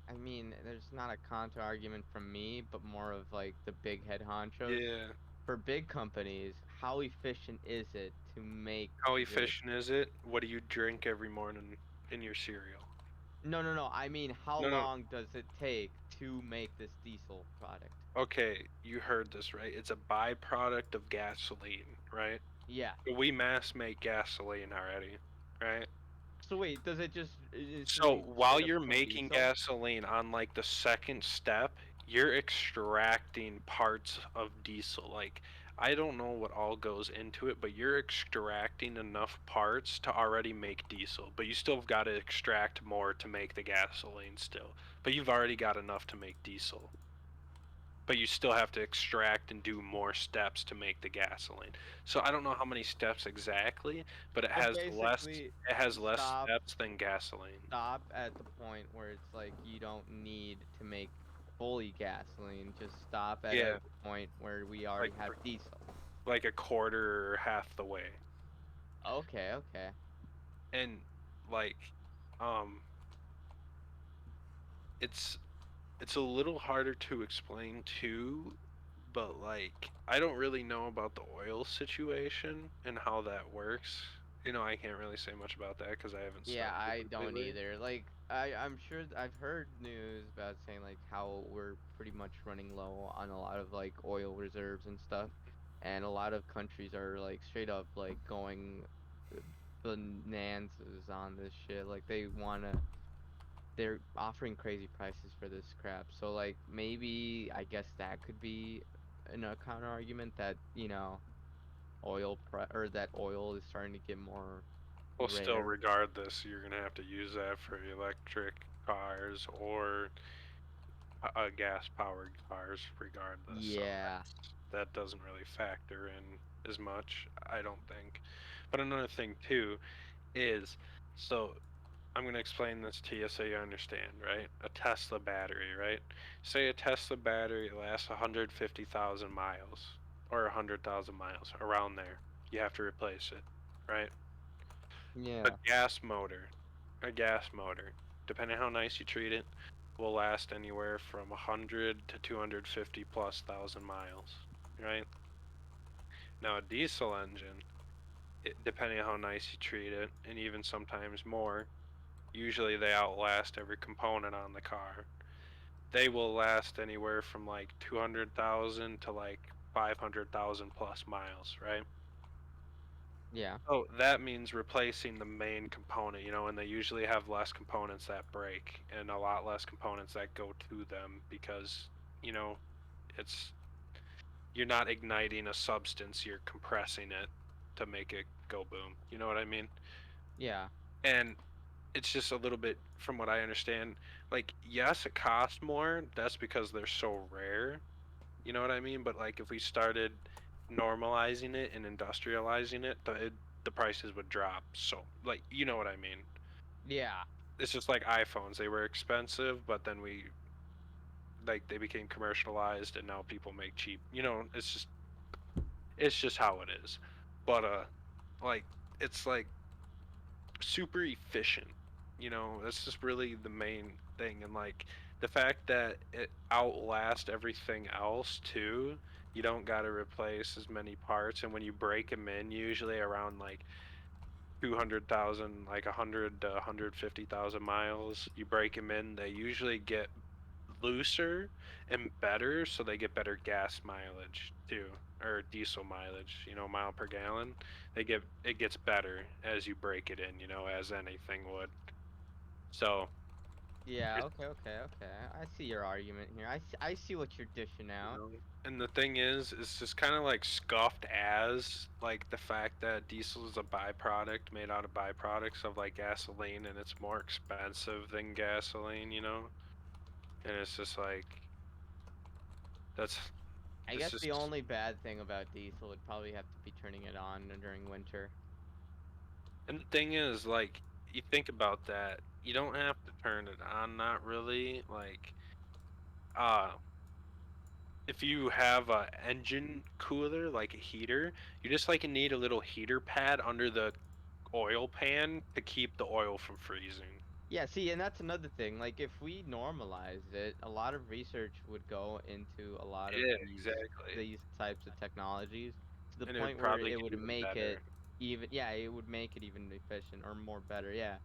I mean, there's not a counter argument from me, but more of like the big head honchos. Yeah. For big companies, how efficient is it to make How this? efficient is it? What do you drink every morning in your cereal? No, no, no. I mean, how No, no. long does it take to make this diesel product? Okay, you heard this right. It's a byproduct of gasoline, right? Yeah. We mass make gasoline already, right? So wait, does it just So instantly while straight up you're become making diesel? gasoline on like the second step, you're extracting parts of diesel. Like, I don't know what all goes into it, but you're extracting enough parts to already make diesel. But you still have got to extract more to make the gasoline still. But you've already got enough to make diesel. But you still have to extract and do more steps to make the gasoline. So I don't know how many steps exactly, but So basically, it has less stop steps than gasoline. stop at the point where it's like you don't need to make fully gasoline. Just stop at a Yeah, point where we like already have diesel. like a quarter or half the way. Okay, okay. And like um it's it's a little harder to explain too, but like I don't really know about the oil situation and how that works. I can't really say much about that because I haven't Yeah, studied it I don't completely. either. Like, I'm sure I've heard news about saying like how we're pretty much running low on a lot of like oil reserves and stuff, and a lot of countries are like straight up like going bonanzas on this shit. Like they're offering crazy prices for this crap. So like maybe I guess that could be a counter argument that or that oil is starting to get more Well, still, rare. regardless, you're gonna have to use that for electric cars or gas-powered cars, regardless. So Yeah. that doesn't really factor in as much, I don't think. But another thing too is, so I'm gonna explain this to you so you understand, right? A Tesla battery, right? Say a Tesla battery lasts 150,000 miles or 100,000 miles, around there. You have to replace it, right? A Yeah. gas motor, a gas motor, depending how nice you treat it, will last anywhere from 100 to 250 plus thousand miles, right? Now a diesel engine, depending on how nice you treat it, and even sometimes more, usually they outlast every component on the car. They will last anywhere from like 200,000 to like 500,000 plus miles, right? Yeah. Oh, that means replacing the main component, and they usually have less components that break and a lot less components that go to them because, you know, it's you're not igniting a substance, you're compressing it to make it go boom. You know what I mean? Yeah. And it's just a little bit, from what I understand, like, yes, it costs more. That's because they're so rare. You know what I mean? But like if we started normalizing it and industrializing it, the prices would drop. So like, you know what I mean? Yeah. It's just like iPhones. They were expensive, but then they became commercialized and now people make cheap. It's just how it is. But like it's like super efficient. That's just really the main thing. And like the fact that it outlasts everything else too, you don't got to replace as many parts. And when you break them in, usually around like 200,000, like 100 to 150,000 miles, you break them in, they usually get looser and better, so they get better gas mileage too, or diesel mileage, mile per gallon. It gets better as you break it in, as anything would. So Yeah. Okay. Okay. Okay. I see your argument here. I see what you're dishing You out. know? And the thing is, it's just kind of like scuffed as like the fact that diesel is a byproduct made out of byproducts of like gasoline, and it's more expensive than gasoline, you know? And it's just like that's I it's guess just the only bad thing about diesel would probably have to be turning it on during winter. and the thing is like you think about that, you don't have to turn it on, not really. Like uh if you have a engine cooler like a heater, you just like need a little heater pad under the oil pan to keep the oil from freezing. Yeah, see, and that's another thing. Like, if we normalized it, a lot of research would go into a lot of Yeah, these exactly. these types of technologies to the And it would point where probably it get would even make it better. even, yeah, it would make it even efficient or more better. Yeah.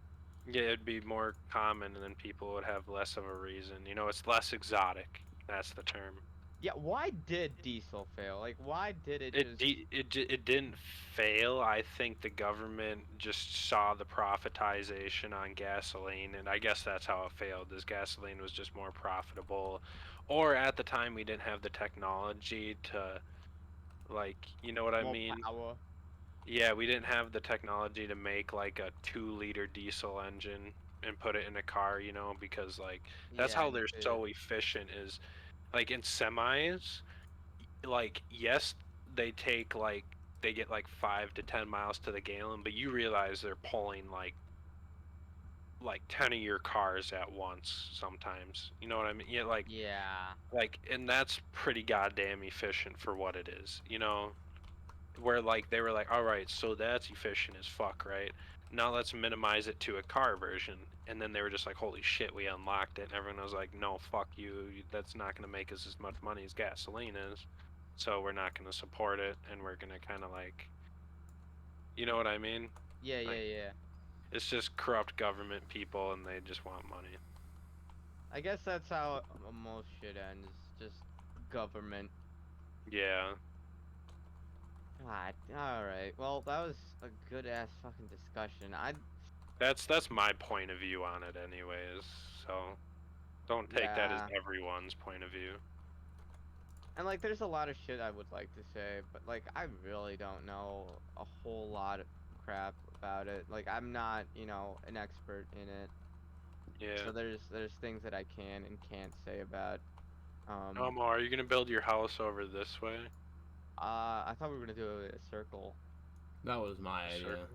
Yeah, it'd be more common and then people would have less of a reason. You know, it's less exotic. That's the term. Yeah, why did diesel fail? Like, why did it It just de- it j- it didn't fail. I think the government just saw the profitization on gasoline, and I guess that's how it failed. Is gasoline was just more profitable, or at the time we didn't have the technology to like, you know what I more mean? power? Yeah, we didn't have the technology to make like a 2-liter diesel engine and put it in a car, you know, because like that's Yeah, how and they're to so efficient is like in semis, like yes, they take like they get like 5 to 10 miles to the gallon, but you realize they're pulling like 10 of your cars at once sometimes. You know what I mean? Yeah, yeah. and that's pretty goddamn efficient for what it is, you know? Where like they were like, all right, so that's efficient as fuck, right? Now let's minimize it to a car version. And then they were just like, holy shit, we unlocked it. And everyone was like, no, fuck you. That's not going to make us as much money as gasoline is. So we're not going to support it. And we're going to kind of like, you know what I mean? Yeah, yeah, Like, yeah. it's just corrupt government people and they just want money. I guess that's how most shit ends. Just government. Yeah. God, alright. Well, that was a good ass fucking discussion. That's my point of view on it anyways. So don't take that as Yeah. everyone's point of view. And like there's a lot of shit I would like to say, but like I really don't know a whole lot of crap about it. Like I'm not, an expert in it. Yeah. So there's things that I can and can't say about. Um Are you going to build your house over this way? I thought we were gonna do a circle. That was my idea. Circle?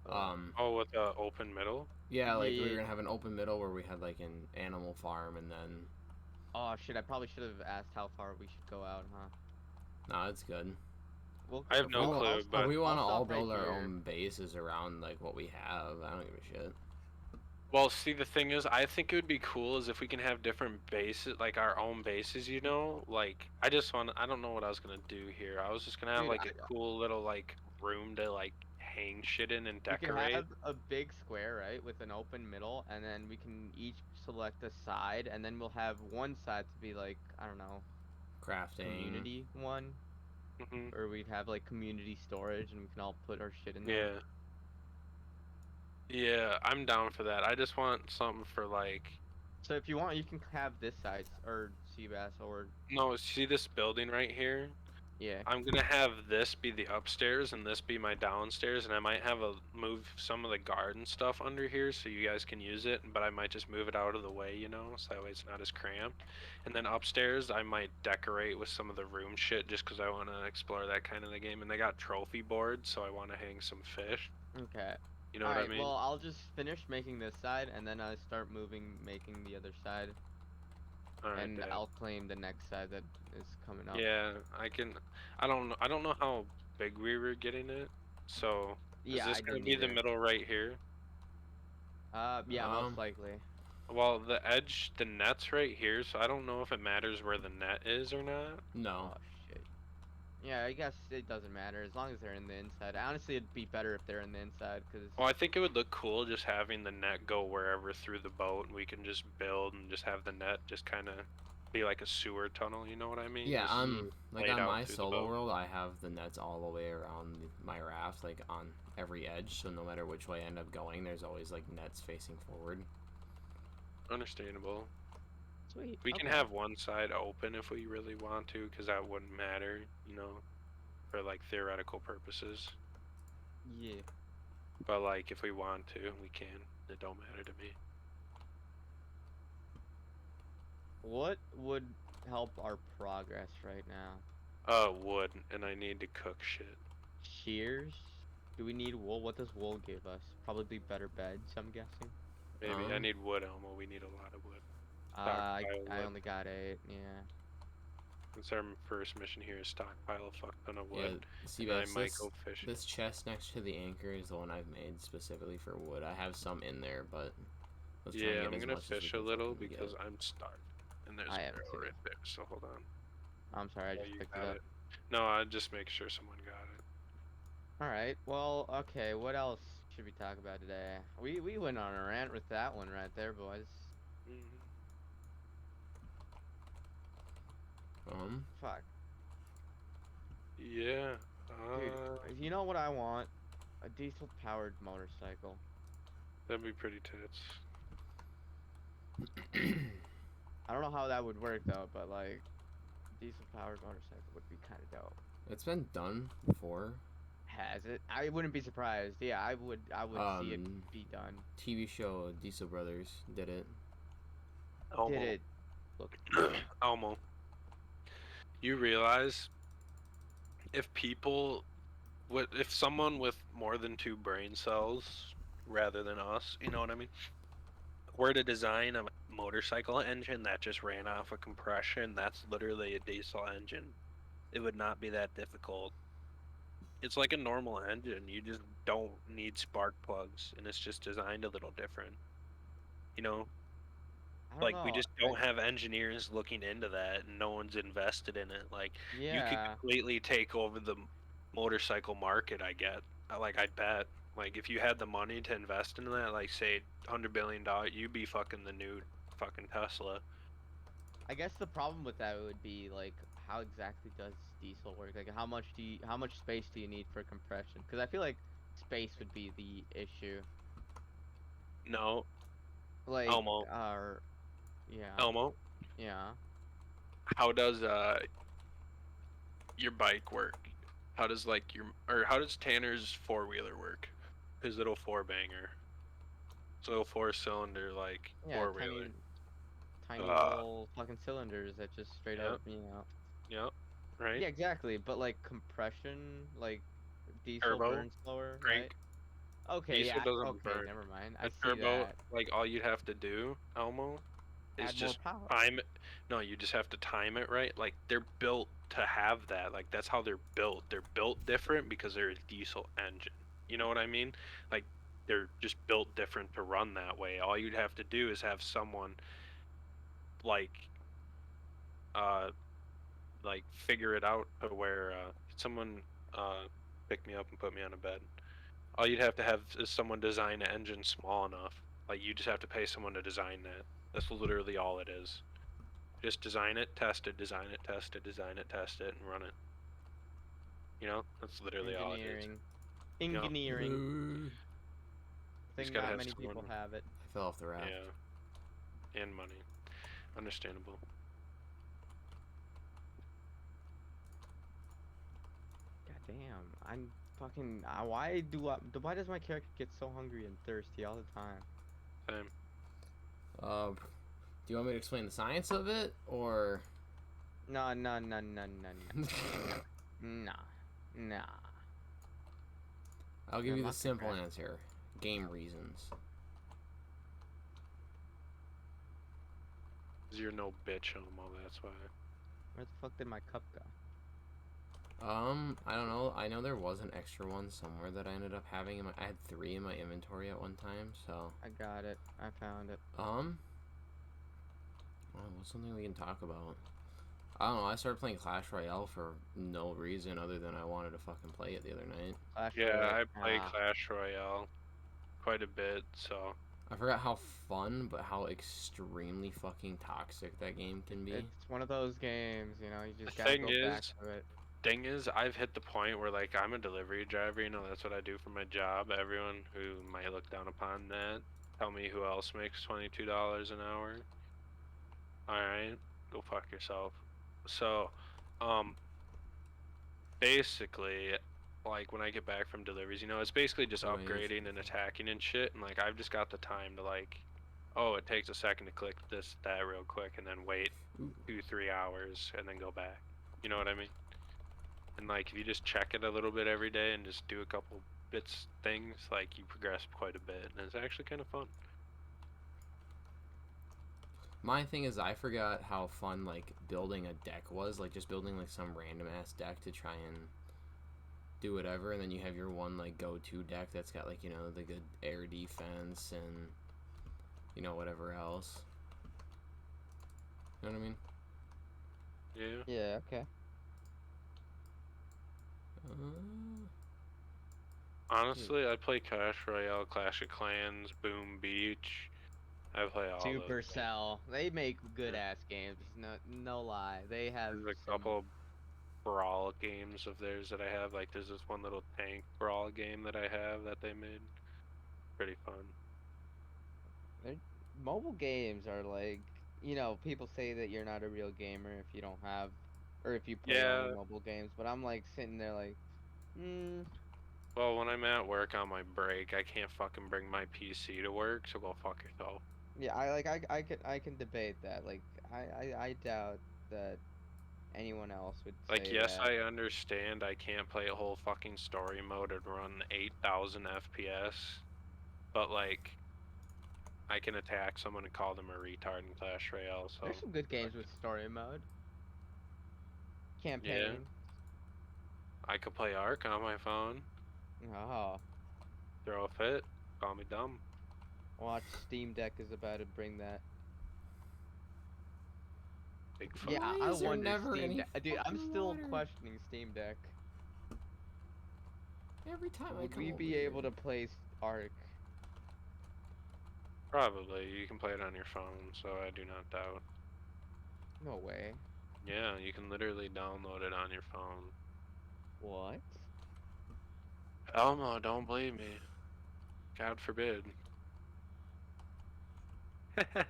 Um, Oh, with the open middle? yeah, Yeah, like we were yeah. gonna have an open middle where we had like an animal farm, and then Oh shit, I probably should have asked how far we should go out, huh? no, it's good. We'll I have If no we I'll want, I'll clue, if stop but we I'll want to all stop right build our here. own bases around like what we have, I don't give a shit. well, see, the thing is, I think it would be cool is if we can have different bases, like our own bases, you know? Like, I don't know what I was gonna do here. I was just gonna have Dude, like a cool little like room to like hang shit in and we can decorate. have a big square, right, with an open middle, and then we can each select a side, and then we'll have one side to be like, I don't know, Crafting. community one, Hmm. or we'd have like community storage, and we can all put our shit in there. Yeah. Yeah, I'm down for that. I just want something for like, So if you want, you can have this side or Seabass or no, see this building right here? yeah. I'm gonna have this be the upstairs and this be my downstairs, and I might have a move some of the garden stuff under here so you guys can use it, but I might just move it out of the way, you know, so that way it's not as cramped. And then upstairs, I might decorate with some of the room shit just because I want to explore that kind of the game. And they got trophy boards, so I want to hang some fish. Okay. You know All what I right. mean? Well, I'll just finish making this side, and then I start making the other side, All right, and Dad. I'll claim the next side that is coming up. Yeah, I can. I don't know. I don't know how big we were getting it. So, is Yeah, this I gonna don't be the either. middle right here? Yeah, most Um, likely. Well, the net's right here, so I don't know if it matters where the net is or not. no. Oh shit. Yeah, I guess it doesn't matter as long as they're in the inside. Honestly, it'd be better if they're in the inside, cause Well, I think it would look cool just having the net go wherever through the boat, and we can just build and just have the net just kind of be like a sewer tunnel. You know what I mean? Yeah, Just yeah, like laid on out my through the solo boat. world, I have the nets all the way around my raft, like on every edge, so no matter which way I end up going, there's always like nets facing forward. Understandable. Sweet. We can Okay. have one side open if we really want to, because that wouldn't matter, you know, for like theoretical purposes. Yeah. But like, if we want to, we can. It don't matter to me. What would help our progress right now? Wood, and I need to cook shit. Shears? Do we need wool? What does wool give us? Probably better beds, I'm guessing. Maybe I need wood, Elmo. We need a lot of wood. I Stockpile wood. only got 8. Yeah. That's our first mission here is stockpile a fuck ton of Yeah, wood, and I Seabass, might go fishing. this chest next to the anchor is the one I've made specifically for wood. I have some in there, but let's try and Yeah, get I'm as gonna much as we fish a can little fucking because get. I'm starved. And there's I a am barrel too. right there, so hold on. I'm sorry, I Oh, just you picked it got up. it. No, I just make sure someone got it. Alright, well, okay, what else should we talk about today? We went on a rant with that one right there, boys. Hmm. Fuck. Yeah. Dude, you know what I want? A diesel-powered motorcycle. That'd be pretty tits. I don't know how that would work, though, but, like, diesel-powered motorcycle would be kind of dope. It's been done before. Has it? I wouldn't be surprised. Yeah, I would see it be done. TV show Diesel Brothers did it. Did Elmo. it look good? Elmo. You realize if people, if someone with more than 2 brain cells, rather than us, you know what I mean, were to design a motorcycle engine that just ran off of compression, that's literally a diesel engine. It would not be that difficult. It's like a normal engine. You just don't need spark plugs, and it's just designed a little different. You know, I don't like we know. just don't have engineers looking into that, and no one's invested in it. Like you could Yeah. completely take over the motorcycle market. I bet. Like if you had the money to invest in that, like say $100 billion, you'd be fucking the new fucking Tesla. I guess the problem with that would be like how exactly does diesel work? Like how much space do you need for compression? Because I feel like space would be the issue. No, Like Elmo, yeah, Elmo. yeah. How does your bike work? How does like how does Tanner's 4-wheeler work? His little 4-banger. His little 4-cylinder like Yeah, 4-wheeler. tiny little fucking cylinders that just straight up, Yep, you know. yep, right. Yeah, exactly. But like compression, like diesel Turbo, burns slower, right? crank. Okay, Diesel yeah. doesn't Okay, burn. never mind. A I see turbo, that. like all you'd have to do, Elmo, is Add more just power. time it. No, you just have to time it right. Like they're built to have that. Like that's how they're built. They're built different because they're a diesel engine. You know what I mean? Like they're just built different to run that way. All you'd have to do is have someone like uh figure it out to where someone uh pick me up and put me on a bed. All you'd have is someone design an engine small enough. Like you just have to pay someone to design that. That's literally all it is. Just design it, test it, design it, test it, design it, test it, and run it. You know, that's literally all it is. Engineering. You know, Engineering. you just Think gotta not have many someone. people have it. I fell off the raft. Yeah, and money. Understandable. God damn. I'm fucking. Why does my character get so hungry and thirsty all the time? Same. Do you want me to explain the science of it, or? No, no, no, no, no, no. Nah. Nah. I'll give You're you the mucking, simple right? answer. Game reasons. 'Cause you're no bitch, Elmo. That's why. Where the fuck did my cup go? I don't know. I know there was an extra one somewhere that I ended up having. I had 3 in my inventory at one time, so. I got it. I found it. Well, what's something we can talk about? I don't know. I started playing Clash Royale for no reason other than I wanted to fucking play it the other night. Clash Yeah, Royale. I play Ah. Clash Royale quite a bit, so. I forgot how fun, but how extremely fucking toxic that game can be. It's one of those games, you know, you The just gotta go back thing to it. is, I've hit the point where like I'm a delivery driver. You know, that's what I do for my job. Everyone who might look down upon that, Tell me who else makes $22 an hour. Alright, go fuck yourself. So, basically, like when I get back from deliveries, it's basically just Oh, yeah, upgrading and attacking and shit. And like I've just got the time to like, oh, it takes a second to click this, that real quick, and then wait Ooh. 2-3 hours and then go back. You know what I mean? And like if you just check it a little bit every day and just do a couple things, like you progress quite a bit, and it's actually kind of fun. My thing is, I forgot how fun like building a deck was. Like just building like some random ass deck to try and do whatever, and then you have your one like go-to deck that's got like the good air defense and whatever else. You know what I mean? Yeah. Yeah. Okay. Honestly, I play Clash Royale, Clash of Clans, Boom Beach. I play all those. Supercell. They make good ass games. No lie. They have There's a some. couple brawl games of theirs that I have. Like there's this one little tank brawl game that I have that they made. Pretty fun. Mobile games are like, people say that you're not a real gamer if you don't have, or if you play only Yeah. mobile games. But I'm like sitting there like, Well, when I'm at work on my break, I can't fucking bring my PC to work, so go fuck yourself. yeah. I can debate that. Like, I doubt that anyone else would Like, say yes, that. I understand I can't play a whole fucking story mode and run 8,000 FPS, but like, I can attack someone and call them a retard in Clash Royale, so. There's some good games with story mode, Yeah. campaign. I could play Ark on my phone. Oh, Throw a fit. Call me dumb. watch Steam Deck is about to bring that. Big fuck. Yeah, Why I is there wonder never Steam any Deck. Dude, I'm fucking still water? questioning Steam Deck. Every time I Would come we over be here. able to play Ark? Probably. You can play it on your phone, so I do not doubt. No way. Yeah, you can literally download it on your phone. What? Elmo, don't believe me. God forbid. I'm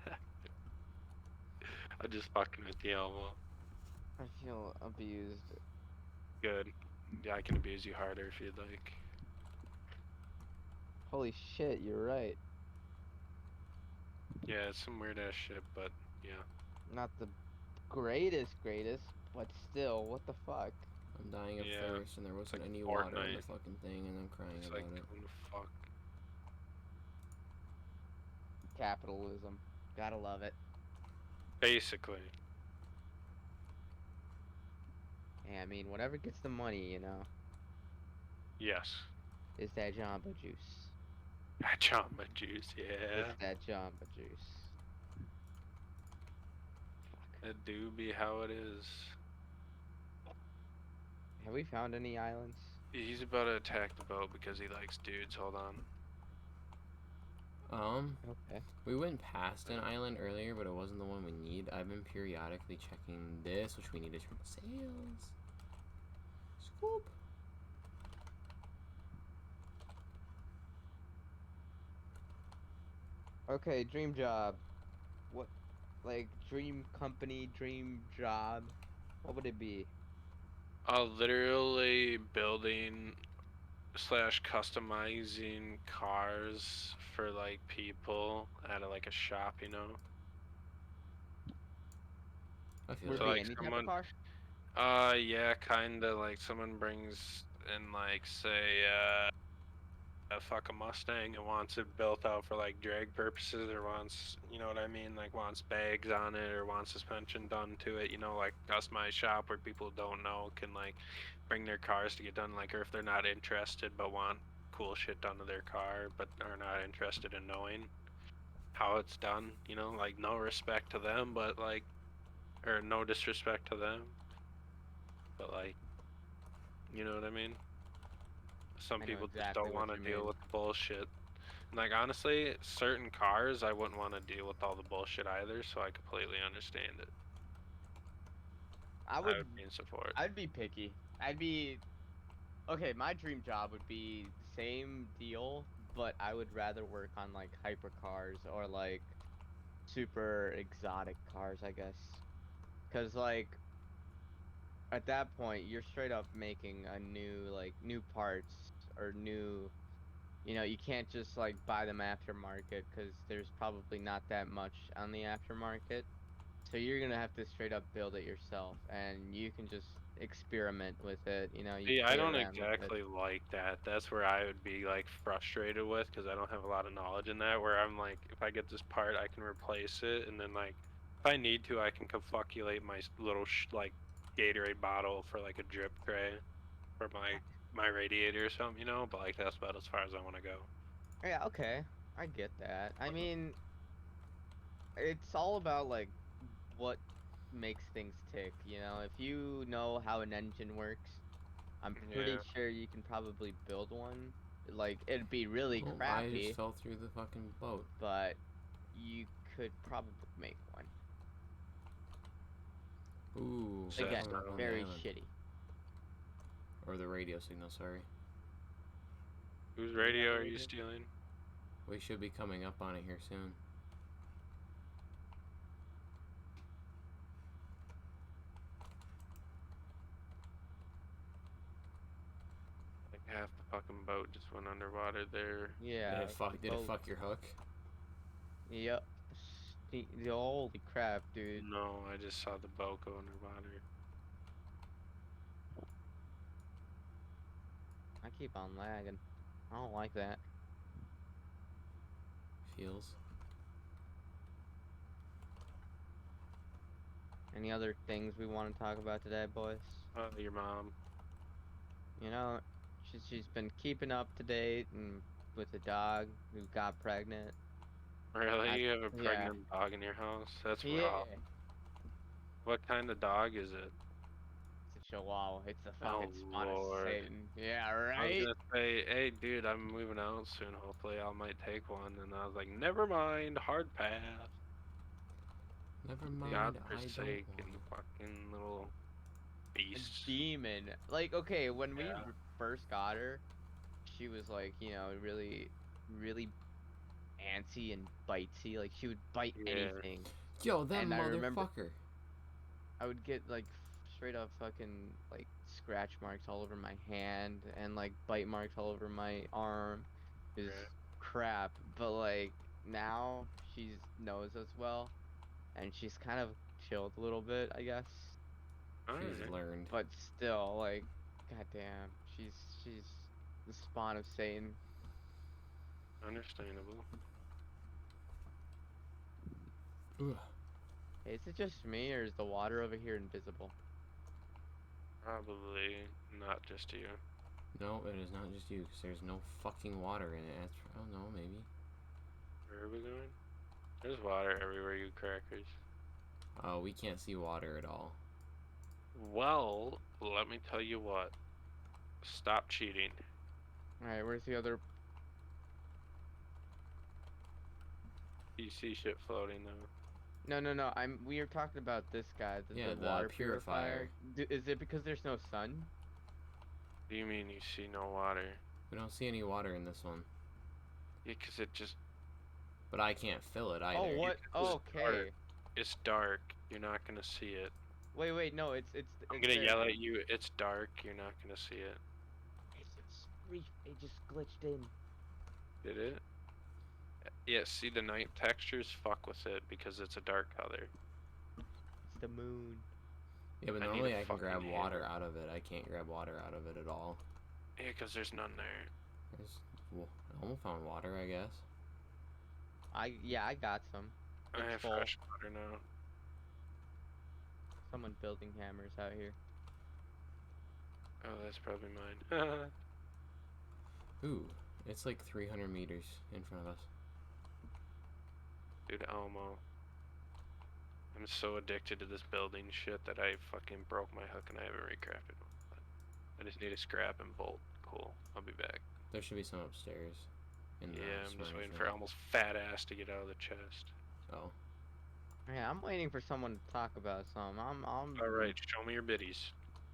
just fucking with you, Elmo. I feel abused. Good. Yeah, I can abuse you harder if you'd like. Holy shit, you're right. Yeah, it's some weird ass shit, but yeah. Not the greatest, but still, what the fuck? I'm dying of Yeah, thirst, and there wasn't like any water in the Fortnite. fucking thing, and I'm crying It's about like, it. what the fuck? Capitalism. Gotta love it. Basically. Yeah, I mean, whatever gets the money, Yes. is that Jamba Juice. Jamba Juice, yeah. It's that Jamba Juice. Fuck. It do be how it is. Have we found any islands? He's about to attack the boat because he likes dudes. Hold on. Okay. We went past an island earlier, but it wasn't the one we need. I've been periodically checking this, which we need to turn to sails. Scoop. Okay, dream job. What, like, dream company, dream job? What would it be? Literally building slash customizing cars for like people at like a shop, I feel Would it So that. be like any type of someone, car? yeah, kinda like someone brings in like say a fucking Mustang and wants it built out for like drag purposes, or wants, you know what I mean, like wants bags on it or wants suspension done to it, like customized shop where people don't know can like bring their cars to get done, like, or if they're not interested but want cool shit done to their car but are not interested in knowing how it's done, like no respect to them, but like, or no disrespect to them, but like, you know what I mean? Some I know people just exactly don't what want to you deal mean. with the bullshit. Like, honestly, certain cars I wouldn't want to deal with all the bullshit either, so I completely understand it. I I would would be in support. I'd be picky. Okay, my dream job would be the same deal, but I would rather work on like hypercars or like super exotic cars, I guess. Cause like at that point you're straight up making a new parts or new, you can't just like buy them aftermarket because there's probably not that much on the aftermarket. So you're gonna have to straight up build it yourself, and you can just experiment with it. You See, I play don't around with it. exactly like that. That's where I would be like frustrated with because I don't have a lot of knowledge in that. Where I'm like, if I get this part, I can replace it, and then like, if I need to, I can calculate my little like Gatorade bottle for like a drip tray for my radiator or something, But like, that's about as far as I want to go. Yeah, okay, I get that. I mean, it's all about like what makes things tick. If you know how an engine works, I'm pretty Yeah. sure you can probably build one. Like it'd be really Oh, I just crappy, fell through the fucking boat. but you could probably make one. Ooh, So we're Again, that's coming not up on the very island. shitty. Or the radio signal, sorry. whose Do we have radio a are you radio? stealing? We should be coming up on it here soon. Like half the fucking boat just went underwater there. Yeah. Did it fuck your hook? Yep. Holy crap, dude. No, I just saw the boat go underwater. I keep on lagging. I don't like that. Feels. Any other things we want to talk about today, boys? Your mom. You know, she's been keeping up to date and with the dog who got pregnant. Really? You have a Yeah. pregnant dog in your house? That's Yeah. rough. What kind of dog is it? It's a chihuahua. It's the Oh fucking spawn of Lord. Satan. Yeah, I was right? gonna say, hey dude, I'm moving out soon. Hopefully I might take one. And I was like, never mind, hard pass. Never mind, I don't Godforsaken want. fucking little A beast. demon. Like, okay, when we Yeah. first got her, she was like, really, really antsy and bitey. Like, she would bite Yeah. anything. Yo, that And I remember motherfucker. I would get like straight up fucking like scratch marks all over my hand and like bite marks all over my arm. It was Right. crap. But like now she knows us well and she's kind of chilled a little bit, I guess. She's Alright. learned. But still, like, goddamn, she's the spawn of Satan. Understandable. Ugh. Is it just me or is the water over here invisible? Probably not just you. No, it is not just you, because there's no fucking water in it. I don't know, maybe. Where are we going? There's water everywhere, you crackers. We can't see water at all. Well, let me tell you what. Stop cheating. Alright, where's the other? You see shit floating though. No. We are talking about this guy, Yeah, the the water purifier. Is it because there's no sun? What do you mean you see no water? We don't see any water in this one. Yeah, 'cause it just... But I can't fill it either. Oh, what? It's Okay. dark. It's dark. You're not gonna see it. Wait, no, it's I'm gonna yell at you. It's dark. You're not gonna see it. It just glitched in. Did it? Yeah, see the night textures? Fuck with it because it's a dark color. It's the moon. Yeah, but I need normally a I can grab fucking water hammer. out of it. I can't grab water out of it at all. Yeah, 'cause there's none there. Well, I almost found water, I guess. I got some. I It's have full. fresh water now. Someone building hammers out here. Oh, that's probably mine. Ooh, it's like 300 meters in front of us. Dude, Elmo. I'm so addicted to this building shit that I fucking broke my hook and I haven't recrafted one. I just need a scrap and bolt. Cool. I'll be back. There should be some upstairs. In the Yeah, I'm just storage waiting room. for Elmo's fat ass to get out of the chest. Oh. Yeah, I'm waiting for someone to talk about some. I'm Alright, show me your biddies.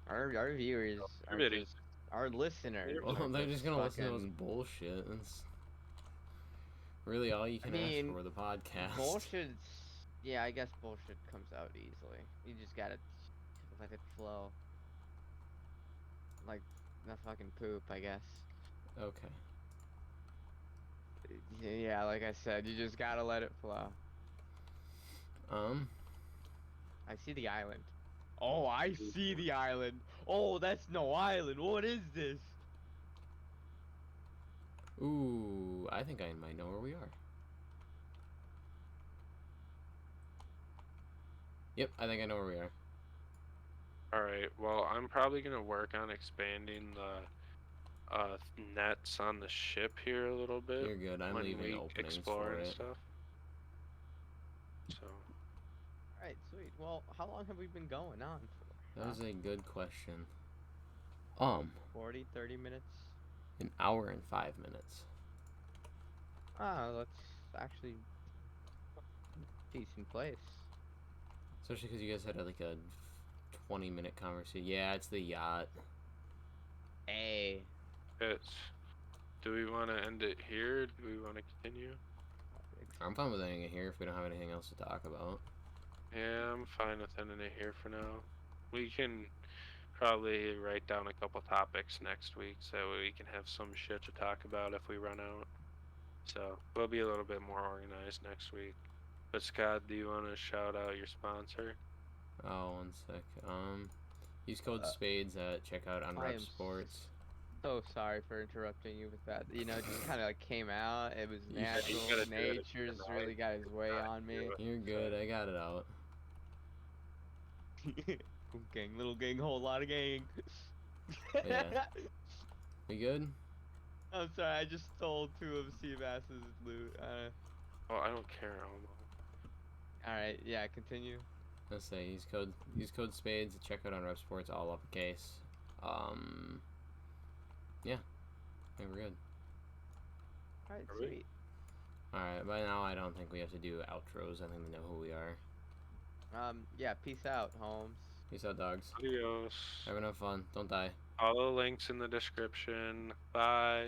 Our viewers are Everybody. just our listeners. Well, are they're just gonna listen to us fucking- bullshit. It's... Really, all you I can ask mean, for the podcast. bullshit. Yeah, I guess bullshit comes out easily. You just gotta let it flow. Like the fucking poop, I guess. Okay. Yeah, like I said, you just gotta let it flow. I see the island. Oh, I see the island. Oh, that's no island. What is this? Ooh, I think I might know where we are. Yep, I think I know where we are. Alright, well, I'm probably gonna work on expanding the nets on the ship here a little bit You're good. I'm when leaving we openings explore for and it. stuff. So, Alright, sweet. Well, how long have we been going on for? That was a good question. 40, 30 minutes? An hour and 5 minutes. Ah, that's actually decent place. Especially because you guys had like a 20-minute conversation. Yeah, it's the yacht. Hey. do we want to end it here? Do we want to continue? I'm fine with ending it here if we don't have anything else to talk about. Yeah, I'm fine with ending it here for now. We can probably write down a couple topics next week so we can have some shit to talk about if we run out. So we'll be a little bit more organized next week. But Scott, do you want to shout out your sponsor? Oh, one sec. Use code SPADES at checkout on I Rep am Sports. so sorry for interrupting you with that. You know, it just kind of like came out. It was You natural. gotta do it Nature's tonight. really got his way on me. You're good. I got it out. Gang, little gang, whole lot of gang. Yeah. We good? I'm sorry, I just stole 2 of Seabass's loot. Oh, I don't care, Elmo. Alright, yeah, continue. Let's say use code SPADES at checkout on Rep Sports, all uppercase. Yeah. I think we're good. Alright, Are we? sweet. Alright, by now I don't think we have to do outros. I think they know who we are. Yeah, peace out, Holmes. Peace out, dogs. Adios. Have enough fun. Don't die. All the links in the description. Bye.